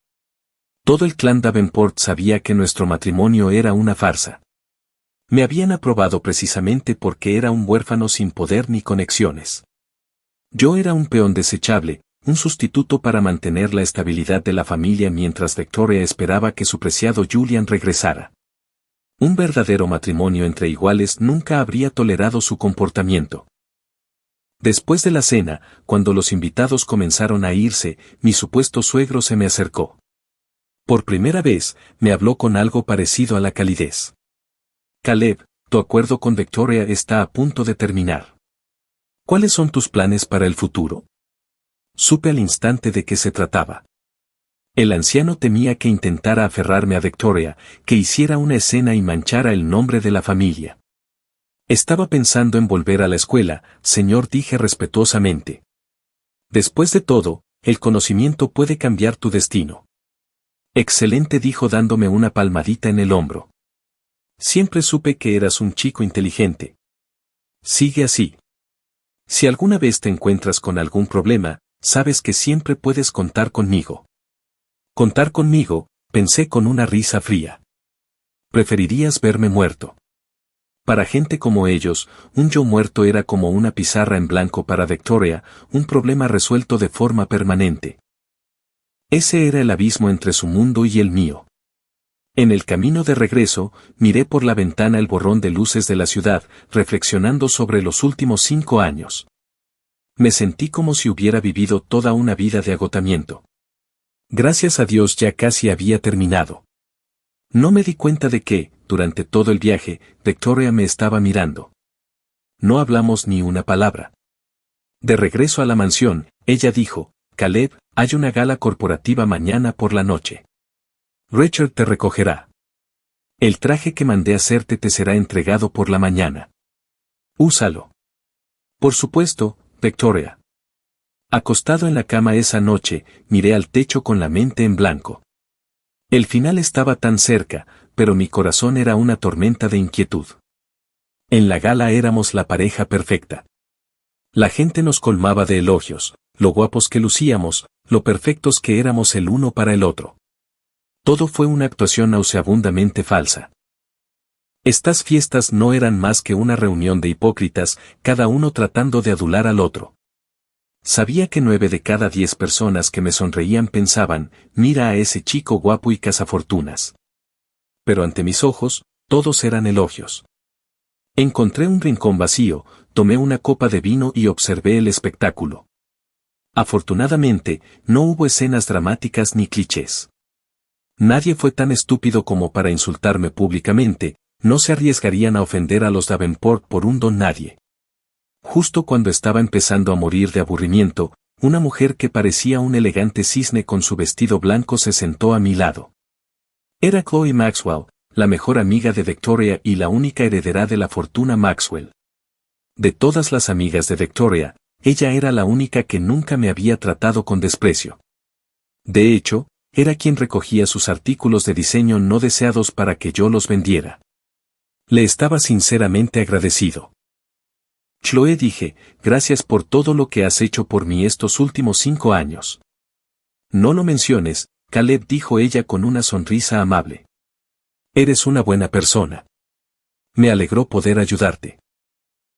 Todo el clan Davenport sabía que nuestro matrimonio era una farsa. Me habían aprobado precisamente porque era un huérfano sin poder ni conexiones. Yo era un peón desechable, un sustituto para mantener la estabilidad de la familia mientras Victoria esperaba que su preciado Julian regresara. Un verdadero matrimonio entre iguales nunca habría tolerado su comportamiento. Después de la cena, cuando los invitados comenzaron a irse, mi supuesto suegro se me acercó. Por primera vez, me habló con algo parecido a la calidez. Caleb, tu acuerdo con Victoria está a punto de terminar. ¿Cuáles son tus planes para el futuro? Supe al instante de qué se trataba. El anciano temía que intentara aferrarme a Victoria, que hiciera una escena y manchara el nombre de la familia. Estaba pensando en volver a la escuela, señor, dije respetuosamente. Después de todo, el conocimiento puede cambiar tu destino. Excelente, dijo dándome una palmadita en el hombro. Siempre supe que eras un chico inteligente. Sigue así. Si alguna vez te encuentras con algún problema, sabes que siempre puedes contar conmigo. Contar conmigo, pensé con una risa fría. Preferirías verme muerto. Para gente como ellos, un yo muerto era como una pizarra en blanco. Para Victoria, un problema resuelto de forma permanente. Ese era el abismo entre su mundo y el mío. En el camino de regreso, miré por la ventana el borrón de luces de la ciudad, reflexionando sobre los últimos 5 años. Me sentí como si hubiera vivido toda una vida de agotamiento. Gracias a Dios ya casi había terminado. No me di cuenta de que, durante todo el viaje, Victoria me estaba mirando. No hablamos ni una palabra. De regreso a la mansión, ella dijo, Caleb, hay una gala corporativa mañana por la noche. Richard te recogerá. El traje que mandé hacerte te será entregado por la mañana. Úsalo. Por supuesto, Victoria. Acostado en la cama esa noche, miré al techo con la mente en blanco. El final estaba tan cerca, pero mi corazón era una tormenta de inquietud. En la gala éramos la pareja perfecta. La gente nos colmaba de elogios, lo guapos que lucíamos, lo perfectos que éramos el uno para el otro. Todo fue una actuación nauseabundamente falsa. Estas fiestas no eran más que una reunión de hipócritas, cada uno tratando de adular al otro. Sabía que 9 de cada 10 personas que me sonreían pensaban, mira a ese chico guapo y cazafortunas. Pero ante mis ojos, todos eran elogios. Encontré un rincón vacío, tomé una copa de vino y observé el espectáculo. Afortunadamente, no hubo escenas dramáticas ni clichés. Nadie fue tan estúpido como para insultarme públicamente, no se arriesgarían a ofender a los Davenport por un don nadie. Justo cuando estaba empezando a morir de aburrimiento, una mujer que parecía un elegante cisne con su vestido blanco se sentó a mi lado. Era Chloe Maxwell, la mejor amiga de Victoria y la única heredera de la fortuna Maxwell. De todas las amigas de Victoria, ella era la única que nunca me había tratado con desprecio. De hecho, era quien recogía sus artículos de diseño no deseados para que yo los vendiera. Le estaba sinceramente agradecido. Chloe, dije, gracias por todo lo que has hecho por mí estos últimos 5 años. No lo menciones, Caleb, dijo ella con una sonrisa amable. Eres una buena persona. Me alegró poder ayudarte.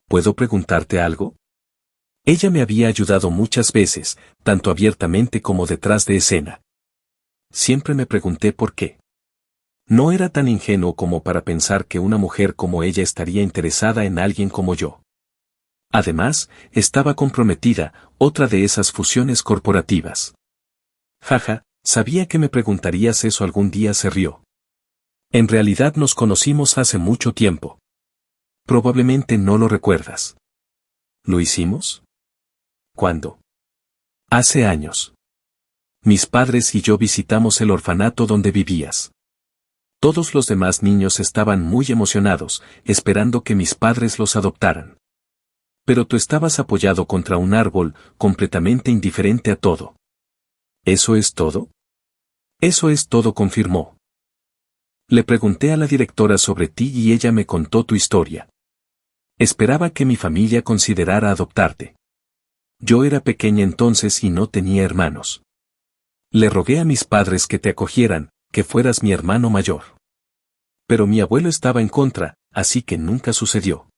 ¿Puedo preguntarte algo? Ella me había ayudado muchas veces, tanto abiertamente como detrás de escena. Siempre me pregunté por qué. No era tan ingenuo como para pensar que una mujer como ella estaría interesada en alguien como yo. Además, estaba comprometida, otra de esas fusiones corporativas. Jaja, sabía que me preguntarías eso algún día, se rió. En realidad nos conocimos hace mucho tiempo. Probablemente no lo recuerdas. ¿Lo hicimos? ¿Cuándo? Hace años. Mis padres y yo visitamos el orfanato donde vivías. Todos los demás niños estaban muy emocionados, esperando que mis padres los adoptaran. Pero tú estabas apoyado contra un árbol, completamente indiferente a todo. ¿Eso es todo? Eso es todo, confirmó. Le pregunté a la directora sobre ti y ella me contó tu historia. Esperaba que mi familia considerara adoptarte. Yo era pequeña entonces y no tenía hermanos. Le rogué a mis padres que te acogieran, que fueras mi hermano mayor. Pero mi abuelo estaba en contra, así que nunca sucedió.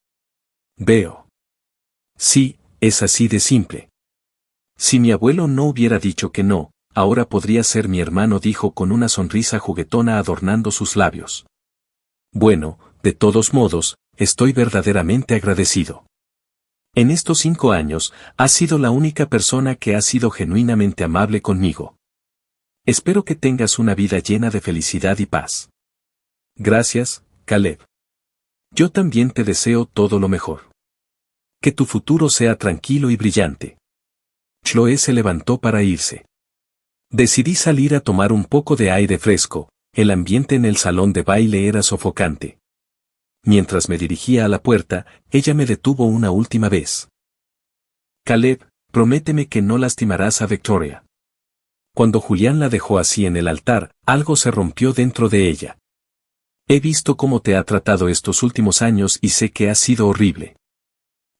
Veo. Sí, es así de simple. Si mi abuelo no hubiera dicho que no, ahora podría ser mi hermano, dijo con una sonrisa juguetona adornando sus labios. Bueno, de todos modos, estoy verdaderamente agradecido. En estos 5 años, has sido la única persona que ha sido genuinamente amable conmigo. Espero que tengas una vida llena de felicidad y paz. Gracias, Caleb. Yo también te deseo todo lo mejor. Que tu futuro sea tranquilo y brillante. Chloe se levantó para irse. Decidí salir a tomar un poco de aire fresco, el ambiente en el salón de baile era sofocante. Mientras me dirigía a la puerta, ella me detuvo una última vez. Caleb, prométeme que no lastimarás a Victoria. Cuando Julián la dejó así en el altar, algo se rompió dentro de ella. He visto cómo te ha tratado estos últimos años y sé que ha sido horrible.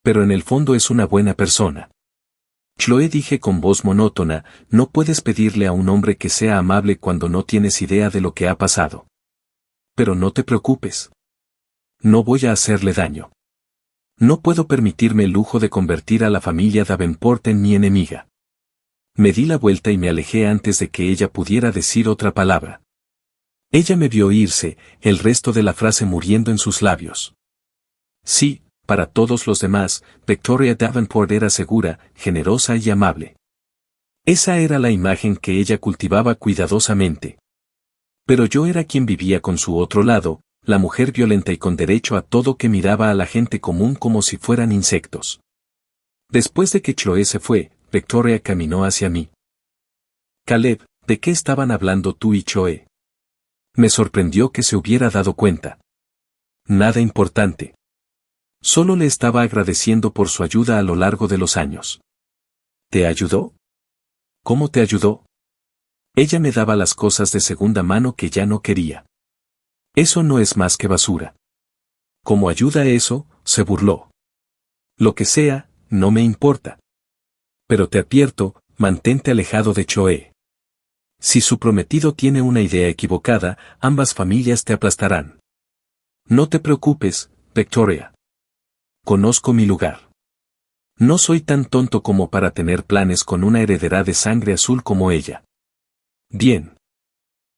Pero en el fondo es una buena persona. Chloe, dije con voz monótona, no puedes pedirle a un hombre que sea amable cuando no tienes idea de lo que ha pasado. Pero no te preocupes. No voy a hacerle daño. No puedo permitirme el lujo de convertir a la familia Davenport en mi enemiga. Me di la vuelta y me alejé antes de que ella pudiera decir otra palabra. Ella me vio irse, el resto de la frase muriendo en sus labios. Sí, para todos los demás, Victoria Davenport era segura, generosa y amable. Esa era la imagen que ella cultivaba cuidadosamente. Pero yo era quien vivía con su otro lado, la mujer violenta y con derecho a todo, que miraba a la gente común como si fueran insectos. Después de que Chloe se fue, Victoria caminó hacia mí. Caleb, ¿de qué estaban hablando tú y Chloe? Me sorprendió que se hubiera dado cuenta. Nada importante. Solo le estaba agradeciendo por su ayuda a lo largo de los años. ¿Te ayudó? ¿Cómo te ayudó? Ella me daba las cosas de segunda mano que ya no quería. Eso no es más que basura. ¿Cómo ayuda eso?, se burló. Lo que sea, no me importa. Pero te advierto, mantente alejado de Chloe. Si su prometido tiene una idea equivocada, ambas familias te aplastarán. No te preocupes, Victoria. Conozco mi lugar. No soy tan tonto como para tener planes con una heredera de sangre azul como ella. Bien.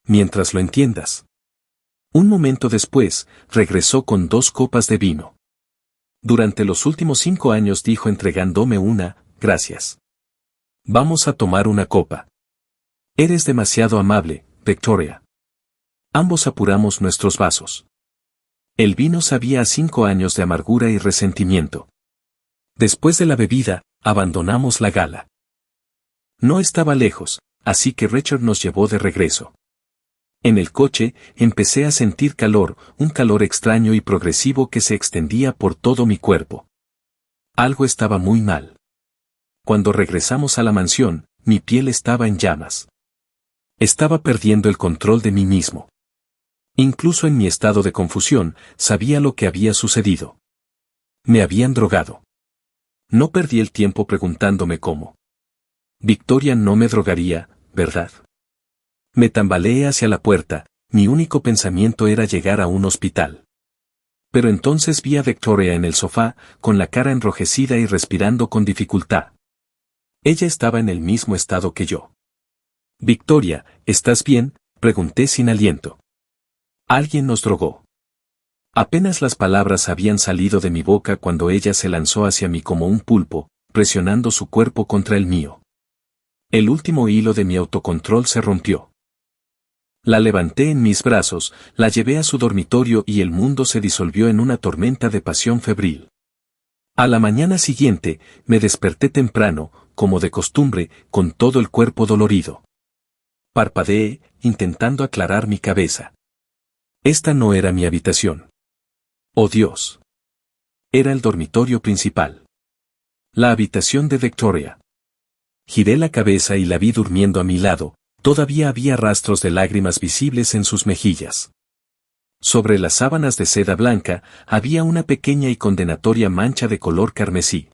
Mientras lo entiendas. Un momento después, regresó con 2 copas de vino. Durante los últimos 5 años, dijo entregándome una, gracias. Vamos a tomar una copa. Eres demasiado amable, Victoria. Ambos apuramos nuestros vasos. El vino sabía a 5 años de amargura y resentimiento. Después de la bebida, abandonamos la gala. No estaba lejos, así que Richard nos llevó de regreso. En el coche, empecé a sentir calor, un calor extraño y progresivo que se extendía por todo mi cuerpo. Algo estaba muy mal. Cuando regresamos a la mansión, mi piel estaba en llamas. Estaba perdiendo el control de mí mismo. Incluso en mi estado de confusión, sabía lo que había sucedido. Me habían drogado. No perdí el tiempo preguntándome cómo. Victoria no me drogaría, ¿verdad? Me tambaleé hacia la puerta, mi único pensamiento era llegar a un hospital. Pero entonces vi a Victoria en el sofá, con la cara enrojecida y respirando con dificultad. Ella estaba en el mismo estado que yo. Victoria, ¿estás bien?, pregunté sin aliento. Alguien nos drogó. Apenas las palabras habían salido de mi boca cuando ella se lanzó hacia mí como un pulpo, presionando su cuerpo contra el mío. El último hilo de mi autocontrol se rompió. La levanté en mis brazos, la llevé a su dormitorio y el mundo se disolvió en una tormenta de pasión febril. A la mañana siguiente, me desperté temprano, como de costumbre, con todo el cuerpo dolorido. Parpadeé, intentando aclarar mi cabeza. Esta no era mi habitación. ¡Oh Dios! Era el dormitorio principal. La habitación de Victoria. Giré la cabeza y la vi durmiendo a mi lado, todavía había rastros de lágrimas visibles en sus mejillas. Sobre las sábanas de seda blanca, había una pequeña y condenatoria mancha de color carmesí.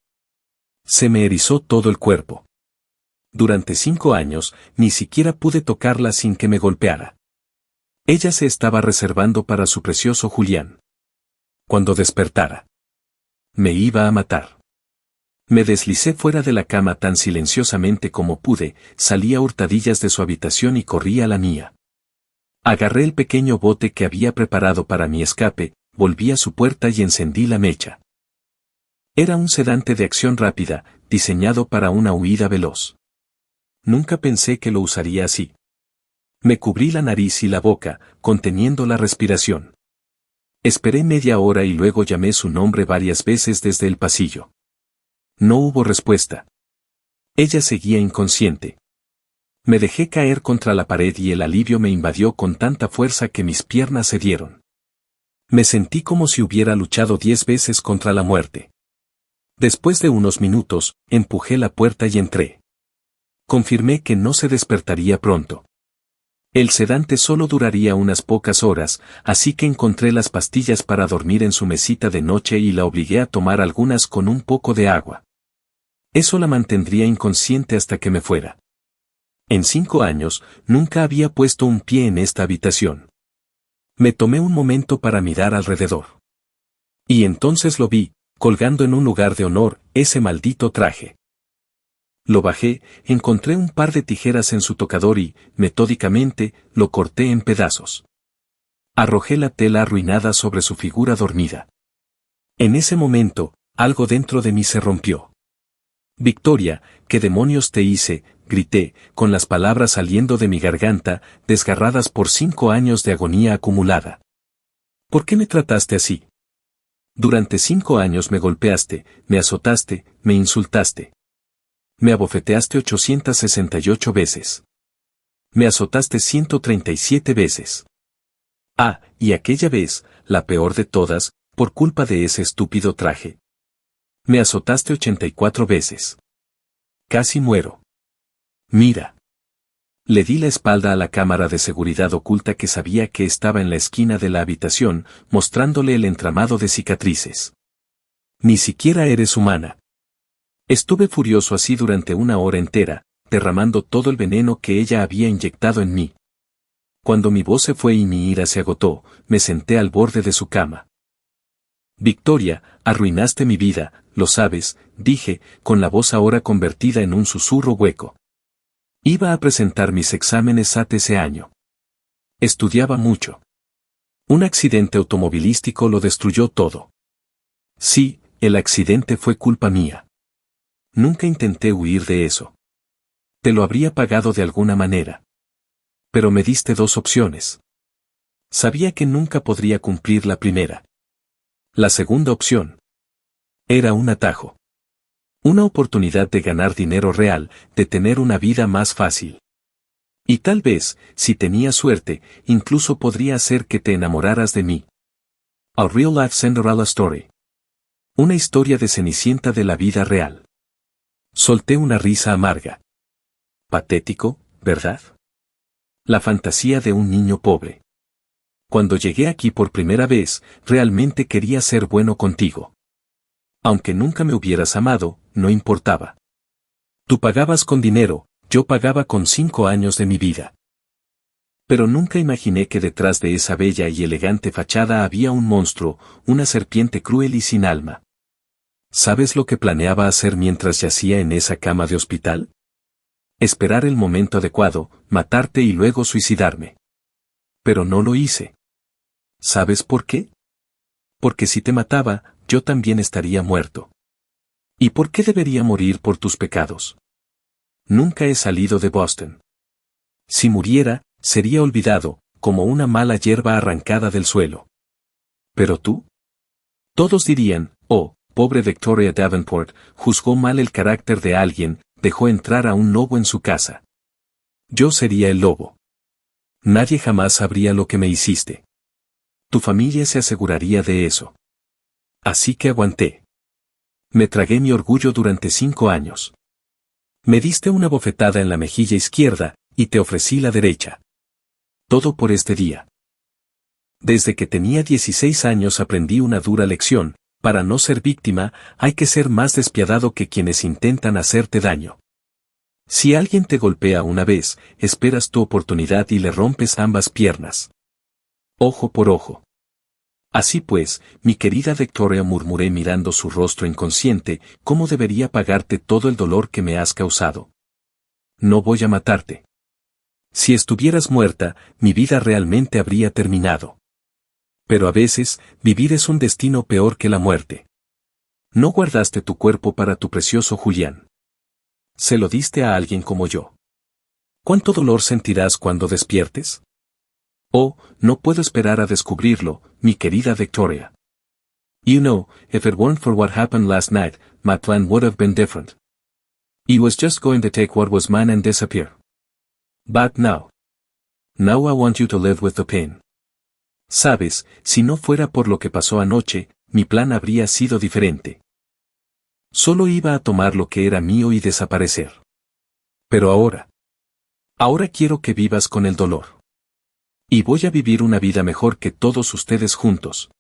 Se me erizó todo el cuerpo. Durante 5 años, ni siquiera pude tocarla sin que me golpeara. Ella se estaba reservando para su precioso Julián. Cuando despertara, me iba a matar. Me deslicé fuera de la cama tan silenciosamente como pude, salí a hurtadillas de su habitación y corrí a la mía. Agarré el pequeño bote que había preparado para mi escape, volví a su puerta y encendí la mecha. Era un sedante de acción rápida, diseñado para una huida veloz. Nunca pensé que lo usaría así. Me cubrí la nariz y la boca, conteniendo la respiración. Esperé media hora y luego llamé su nombre varias veces desde el pasillo. No hubo respuesta. Ella seguía inconsciente. Me dejé caer contra la pared y el alivio me invadió con tanta fuerza que mis piernas cedieron. Me sentí como si hubiera luchado 10 veces contra la muerte. Después de unos minutos, empujé la puerta y entré. Confirmé que no se despertaría pronto. El sedante solo duraría unas pocas horas, así que encontré las pastillas para dormir en su mesita de noche y la obligué a tomar algunas con un poco de agua. Eso la mantendría inconsciente hasta que me fuera. En 5 años, nunca había puesto un pie en esta habitación. Me tomé un momento para mirar alrededor. Y entonces lo vi, colgando en un lugar de honor, ese maldito traje. Lo bajé, encontré un par de tijeras en su tocador y, metódicamente, lo corté en pedazos. Arrojé la tela arruinada sobre su figura dormida. En ese momento, algo dentro de mí se rompió. Victoria, ¿qué demonios te hice?, grité, con las palabras saliendo de mi garganta, desgarradas por 5 años de agonía acumulada. ¿Por qué me trataste así? Durante 5 años me golpeaste, me azotaste, me insultaste. Me abofeteaste 868 veces. Me azotaste 137 veces. Ah, y aquella vez, la peor de todas, por culpa de ese estúpido traje. Me azotaste 84 veces. Casi muero. Mira. Le di la espalda a la cámara de seguridad oculta que sabía que estaba en la esquina de la habitación, mostrándole el entramado de cicatrices. Ni siquiera eres humana. Estuve furioso así durante 1 hora entera, derramando todo el veneno que ella había inyectado en mí. Cuando mi voz se fue y mi ira se agotó, me senté al borde de su cama. Victoria, arruinaste mi vida, lo sabes, dije, con la voz ahora convertida en un susurro hueco. Iba a presentar mis exámenes SAT ese año. Estudiaba mucho. Un accidente automovilístico lo destruyó todo. Sí, el accidente fue culpa mía. Nunca intenté huir de eso. Te lo habría pagado de alguna manera. Pero me diste 2 opciones. Sabía que nunca podría cumplir la primera. La segunda opción era un atajo. Una oportunidad de ganar dinero real, de tener una vida más fácil. Y tal vez, si tenía suerte, incluso podría hacer que te enamoraras de mí. A Real Life Cinderella Story. Una historia de Cenicienta de la vida real. Solté una risa amarga. Patético, ¿verdad? La fantasía de un niño pobre. Cuando llegué aquí por primera vez, realmente quería ser bueno contigo. Aunque nunca me hubieras amado, no importaba. Tú pagabas con dinero, yo pagaba con 5 años de mi vida. Pero nunca imaginé que detrás de esa bella y elegante fachada había un monstruo, una serpiente cruel y sin alma. ¿Sabes lo que planeaba hacer mientras yacía en esa cama de hospital? Esperar el momento adecuado, matarte y luego suicidarme. Pero no lo hice. ¿Sabes por qué? Porque si te mataba, yo también estaría muerto. ¿Y por qué debería morir por tus pecados? Nunca he salido de Boston. Si muriera, sería olvidado, como una mala hierba arrancada del suelo. ¿Pero tú? Todos dirían, oh, pobre Victoria Davenport, juzgó mal el carácter de alguien, dejó entrar a un lobo en su casa. Yo sería el lobo. Nadie jamás sabría lo que me hiciste. Tu familia se aseguraría de eso. Así que aguanté. Me tragué mi orgullo durante 5 años. Me diste una bofetada en la mejilla izquierda, y te ofrecí la derecha. Todo por este día. Desde que tenía 16 años aprendí una dura lección: para no ser víctima, hay que ser más despiadado que quienes intentan hacerte daño. Si alguien te golpea una vez, esperas tu oportunidad y le rompes ambas piernas. Ojo por ojo. Así pues, mi querida Victoria, murmuré mirando su rostro inconsciente, ¿cómo debería pagarte todo el dolor que me has causado? No voy a matarte. Si estuvieras muerta, mi vida realmente habría terminado. Pero a veces, vivir es un destino peor que la muerte. No guardaste tu cuerpo para tu precioso Julián. Se lo diste a alguien como yo. ¿Cuánto dolor sentirás cuando despiertes? Oh, no puedo esperar a descubrirlo, mi querida Victoria. You know, if it weren't for what happened last night, my plan would have been different. I was just going to take what was mine and disappear. But now. Now I want you to live with the pain. Sabes, si no fuera por lo que pasó anoche, mi plan habría sido diferente. Solo iba a tomar lo que era mío y desaparecer. Pero ahora quiero que vivas con el dolor. Y voy a vivir una vida mejor que todos ustedes juntos.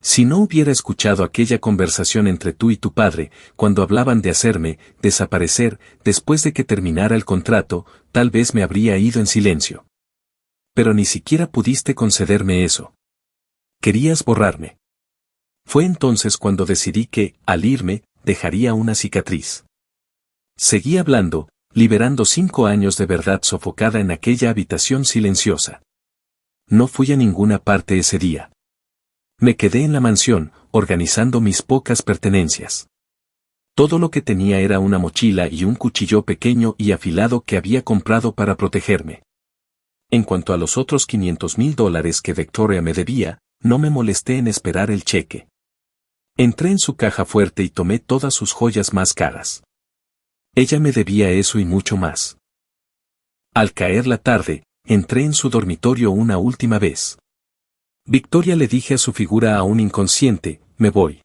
Si no hubiera escuchado aquella conversación entre tú y tu padre, cuando hablaban de hacerme desaparecer después de que terminara el contrato, tal vez me habría ido en silencio. Pero ni siquiera pudiste concederme eso. Querías borrarme. Fue entonces cuando decidí que, al irme, dejaría una cicatriz. Seguí hablando, liberando 5 años de verdad sofocada en aquella habitación silenciosa. No fui a ninguna parte ese día. Me quedé en la mansión, organizando mis pocas pertenencias. Todo lo que tenía era una mochila y un cuchillo pequeño y afilado que había comprado para protegerme. En cuanto a los otros $500,000 que Victoria me debía, no me molesté en esperar el cheque. Entré en su caja fuerte y tomé todas sus joyas más caras. Ella me debía eso y mucho más. Al caer la tarde, entré en su dormitorio una última vez. Victoria, le dije a su figura aún inconsciente, me voy.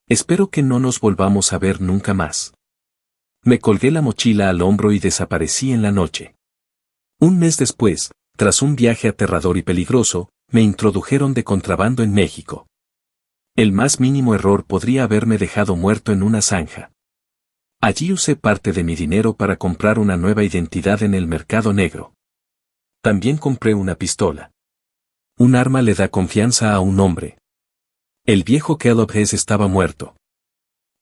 Espero que no nos volvamos a ver nunca más. Me colgué la mochila al hombro y desaparecí en la noche. Un mes después, tras un viaje aterrador y peligroso, me introdujeron de contrabando en México. El más mínimo error podría haberme dejado muerto en una zanja. Allí usé parte de mi dinero para comprar una nueva identidad en el mercado negro. También compré una pistola. Un arma le da confianza a un hombre. El viejo Caleb Hess estaba muerto.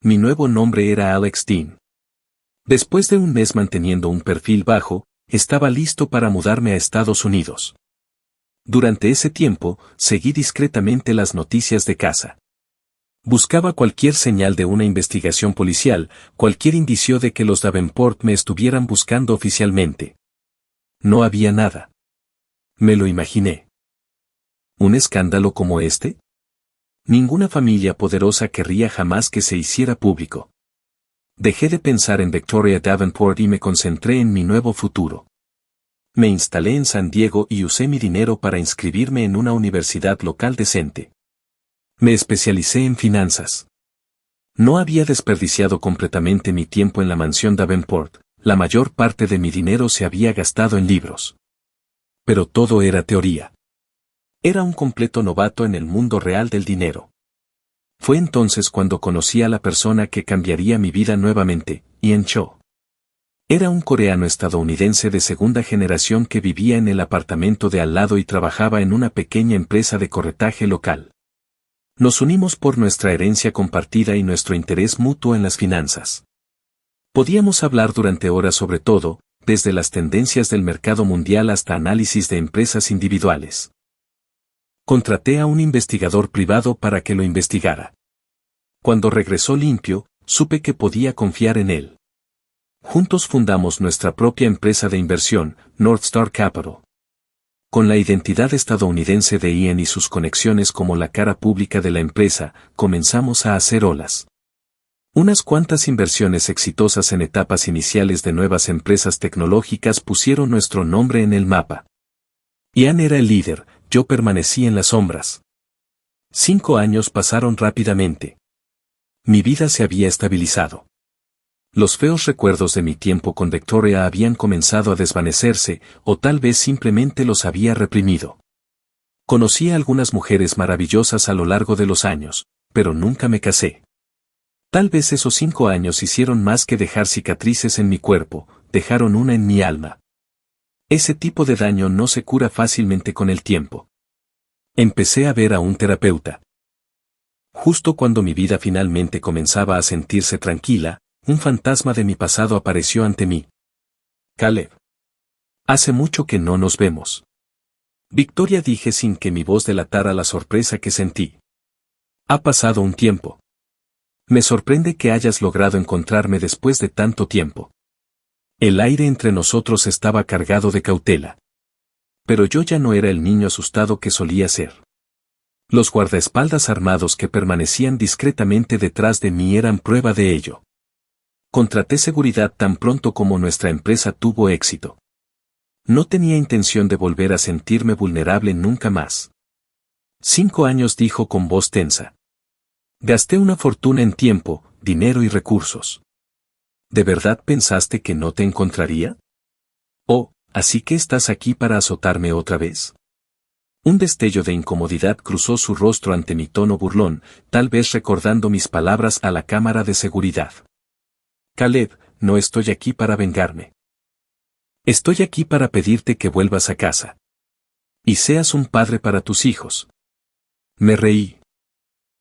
Mi nuevo nombre era Alex Dean. Después de un mes manteniendo un perfil bajo, estaba listo para mudarme a Estados Unidos. Durante ese tiempo, seguí discretamente las noticias de casa. Buscaba cualquier señal de una investigación policial, cualquier indicio de que los Davenport me estuvieran buscando oficialmente. No había nada. Me lo imaginé. ¿Un escándalo como este? Ninguna familia poderosa querría jamás que se hiciera público. Dejé de pensar en Victoria Davenport y me concentré en mi nuevo futuro. Me instalé en San Diego y usé mi dinero para inscribirme en una universidad local decente. Me especialicé en finanzas. No había desperdiciado completamente mi tiempo en la mansión Davenport, la mayor parte de mi dinero se había gastado en libros. Pero todo era teoría. Era un completo novato en el mundo real del dinero. Fue entonces cuando conocí a la persona que cambiaría mi vida nuevamente, Ian Cho. Era un coreano estadounidense de segunda generación que vivía en el apartamento de al lado y trabajaba en una pequeña empresa de corretaje local. Nos unimos por nuestra herencia compartida y nuestro interés mutuo en las finanzas. Podíamos hablar durante horas sobre todo, desde las tendencias del mercado mundial hasta análisis de empresas individuales. Contraté a un investigador privado para que lo investigara. Cuando regresó limpio, supe que podía confiar en él. Juntos fundamos nuestra propia empresa de inversión, Northstar Capital. Con la identidad estadounidense de Ian y sus conexiones como la cara pública de la empresa, comenzamos a hacer olas. Unas cuantas inversiones exitosas en etapas iniciales de nuevas empresas tecnológicas pusieron nuestro nombre en el mapa. Ian era el líder, yo permanecí en las sombras. 5 años pasaron rápidamente. Mi vida se había estabilizado. Los feos recuerdos de mi tiempo con Victoria habían comenzado a desvanecerse, o tal vez simplemente los había reprimido. Conocí a algunas mujeres maravillosas a lo largo de los años, pero nunca me casé. Tal vez esos 5 años hicieron más que dejar cicatrices en mi cuerpo, dejaron una en mi alma. Ese tipo de daño no se cura fácilmente con el tiempo. Empecé a ver a un terapeuta. Justo cuando mi vida finalmente comenzaba a sentirse tranquila, un fantasma de mi pasado apareció ante mí. Caleb. Hace mucho que no nos vemos. Victoria, dije sin que mi voz delatara la sorpresa que sentí. Ha pasado un tiempo. Me sorprende que hayas logrado encontrarme después de tanto tiempo. El aire entre nosotros estaba cargado de cautela. Pero yo ya no era el niño asustado que solía ser. Los guardaespaldas armados que permanecían discretamente detrás de mí eran prueba de ello. Contraté seguridad tan pronto como nuestra empresa tuvo éxito. No tenía intención de volver a sentirme vulnerable nunca más. 5 años, dijo con voz tensa. Gasté una fortuna en tiempo, dinero y recursos. ¿De verdad pensaste que no te encontraría? Oh, ¿así que estás aquí para azotarme otra vez? Un destello de incomodidad cruzó su rostro ante mi tono burlón, tal vez recordando mis palabras a la cámara de seguridad. Caleb, no estoy aquí para vengarme. Estoy aquí para pedirte que vuelvas a casa. Y seas un padre para tus hijos. Me reí.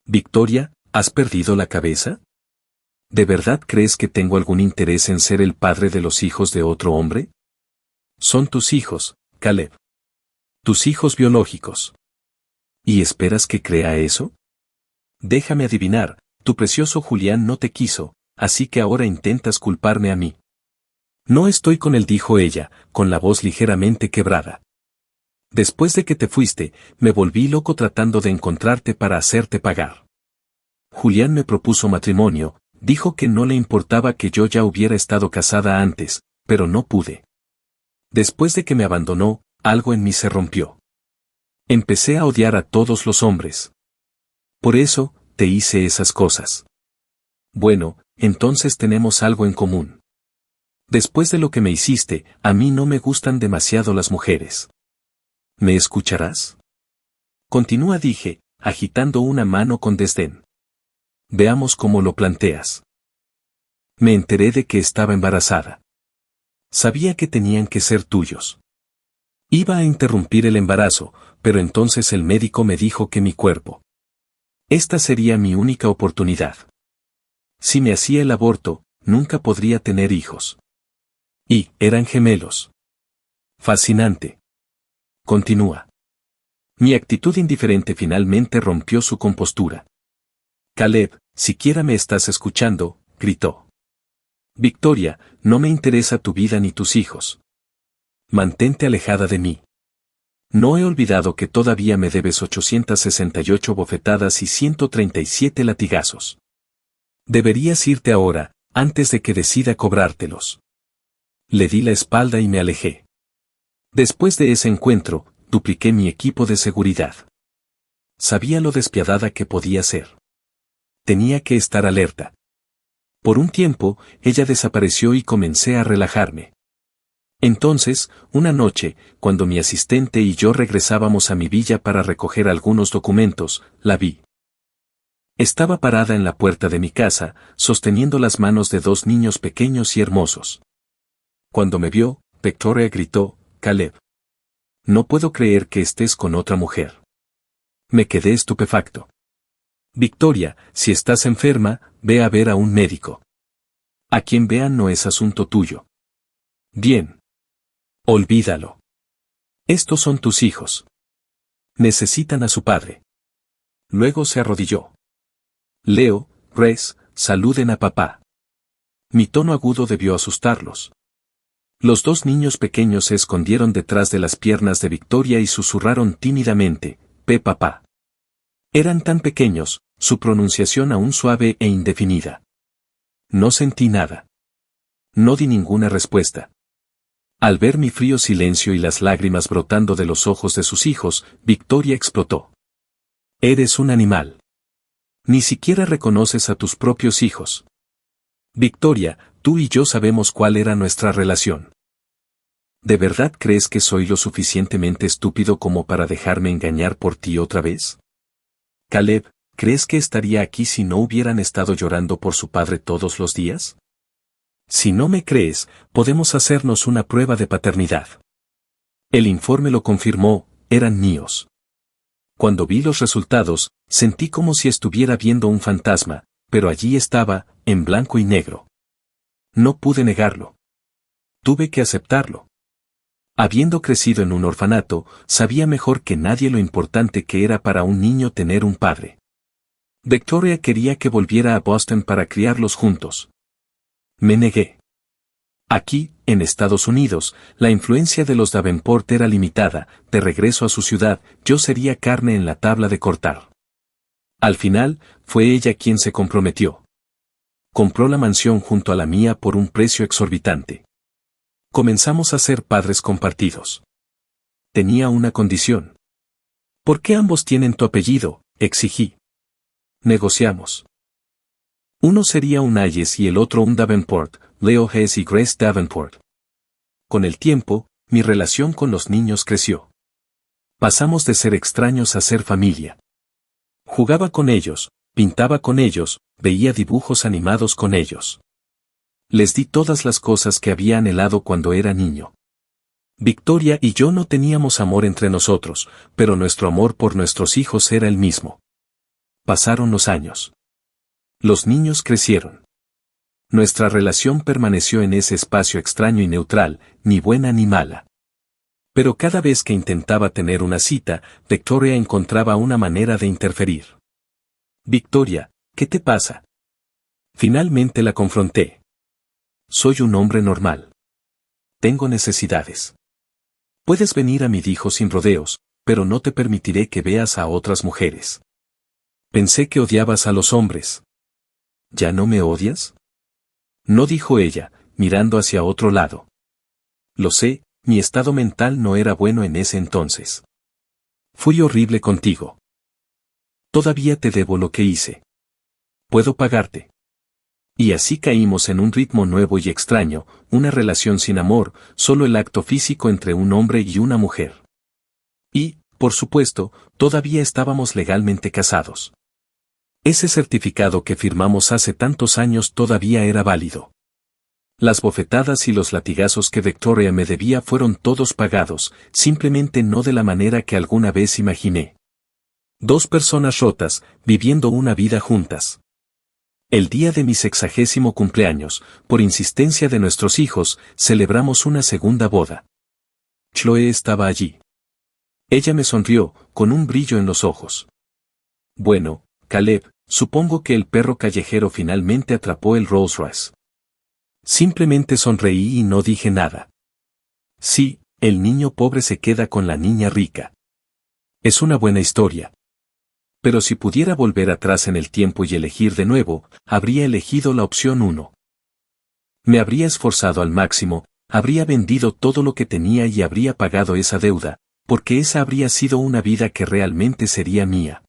Victoria, ¿has perdido la cabeza? ¿De verdad crees que tengo algún interés en ser el padre de los hijos de otro hombre? Son tus hijos, Caleb. Tus hijos biológicos. ¿Y esperas que crea eso? Déjame adivinar, tu precioso Julián no te quiso, así que ahora intentas culparme a mí. No estoy con él, dijo ella, con la voz ligeramente quebrada. Después de que te fuiste, me volví loco tratando de encontrarte para hacerte pagar. Julián me propuso matrimonio, dijo que no le importaba que yo ya hubiera estado casada antes, pero no pude. Después de que me abandonó, algo en mí se rompió. Empecé a odiar a todos los hombres. Por eso, te hice esas cosas. Bueno, entonces tenemos algo en común. Después de lo que me hiciste, a mí no me gustan demasiado las mujeres. ¿Me escucharás? Continúa, dije, agitando una mano con desdén. Veamos cómo lo planteas. Me enteré de que estaba embarazada. Sabía que tenían que ser tuyos. Iba a interrumpir el embarazo, pero entonces el médico me dijo que mi cuerpo. Esta sería mi única oportunidad. Si me hacía el aborto, nunca podría tener hijos. Y eran gemelos. Fascinante. Continúa. Mi actitud indiferente finalmente rompió su compostura. Caleb, siquiera me estás escuchando, gritó. Victoria, no me interesa tu vida ni tus hijos. Mantente alejada de mí. No he olvidado que todavía me debes 868 bofetadas y 137 latigazos. Deberías irte ahora, antes de que decida cobrártelos. Le di la espalda y me alejé. Después de ese encuentro, dupliqué mi equipo de seguridad. Sabía lo despiadada que podía ser. Tenía que estar alerta. Por un tiempo, ella desapareció y comencé a relajarme. Entonces, una noche, cuando mi asistente y yo regresábamos a mi villa para recoger algunos documentos, la vi. Estaba parada en la puerta de mi casa, sosteniendo las manos de 2 niños pequeños y hermosos. Cuando me vio, Victoria gritó, Caleb. No puedo creer que estés con otra mujer. Me quedé estupefacto. Victoria, si estás enferma, ve a ver a un médico. A quien vean no es asunto tuyo. Bien. Olvídalo. Estos son tus hijos. Necesitan a su padre. Luego se arrodilló. Leo, Grace, saluden a papá. Mi tono agudo debió asustarlos. Los dos niños pequeños se escondieron detrás de las piernas de Victoria y susurraron tímidamente, papá. Eran tan pequeños, su pronunciación aún suave e indefinida. No sentí nada. No di ninguna respuesta. Al ver mi frío silencio y las lágrimas brotando de los ojos de sus hijos, Victoria explotó. Eres un animal. Ni siquiera reconoces a tus propios hijos. Victoria, tú y yo sabemos cuál era nuestra relación. ¿De verdad crees que soy lo suficientemente estúpido como para dejarme engañar por ti otra vez? Caleb, ¿crees que estaría aquí si no hubieran estado llorando por su padre todos los días? Si no me crees, podemos hacernos una prueba de paternidad. El informe lo confirmó, eran míos. Cuando vi los resultados, sentí como si estuviera viendo un fantasma, pero allí estaba, en blanco y negro. No pude negarlo. Tuve que aceptarlo. Habiendo crecido en un orfanato, sabía mejor que nadie lo importante que era para un niño tener un padre. Victoria quería que volviera a Boston para criarlos juntos. Me negué. Aquí, en Estados Unidos, la influencia de los Davenport era limitada, de regreso a su ciudad, yo sería carne en la tabla de cortar. Al final, fue ella quien se comprometió. Compró la mansión junto a la mía por un precio exorbitante. Comenzamos a ser padres compartidos. Tenía una condición. ¿Por qué ambos tienen tu apellido?, exigí. Negociamos. Uno sería un Hayes y el otro un Davenport, Leo Hess y Grace Davenport. Con el tiempo, mi relación con los niños creció. Pasamos de ser extraños a ser familia. Jugaba con ellos, pintaba con ellos, veía dibujos animados con ellos. Les di todas las cosas que había anhelado cuando era niño. Victoria y yo no teníamos amor entre nosotros, pero nuestro amor por nuestros hijos era el mismo. Pasaron los años. Los niños crecieron. Nuestra relación permaneció en ese espacio extraño y neutral, ni buena ni mala. Pero cada vez que intentaba tener una cita, Victoria encontraba una manera de interferir. Victoria, ¿qué te pasa? Finalmente la confronté. Soy un hombre normal. Tengo necesidades. Puedes venir a mi hijo sin rodeos, pero no te permitiré que veas a otras mujeres. Pensé que odiabas a los hombres. ¿Ya no me odias? No, dijo ella, mirando hacia otro lado. Lo sé, mi estado mental no era bueno en ese entonces. Fui horrible contigo. Todavía te debo lo que hice. Puedo pagarte. Y así caímos en un ritmo nuevo y extraño, una relación sin amor, solo el acto físico entre un hombre y una mujer. Y, por supuesto, todavía estábamos legalmente casados. Ese certificado que firmamos hace tantos años todavía era válido. Las bofetadas y los latigazos que Victoria me debía fueron todos pagados, simplemente no de la manera que alguna vez imaginé. Dos personas rotas, viviendo una vida juntas. El día de mi 60º cumpleaños, por insistencia de nuestros hijos, celebramos una segunda boda. Chloe estaba allí. Ella me sonrió, con un brillo en los ojos. Bueno, Caleb, supongo que el perro callejero finalmente atrapó el Rolls Royce. Simplemente sonreí y no dije nada. Sí, el niño pobre se queda con la niña rica. Es una buena historia. Pero si pudiera volver atrás en el tiempo y elegir de nuevo, habría elegido la opción 1. Me habría esforzado al máximo, habría vendido todo lo que tenía y habría pagado esa deuda, porque esa habría sido una vida que realmente sería mía.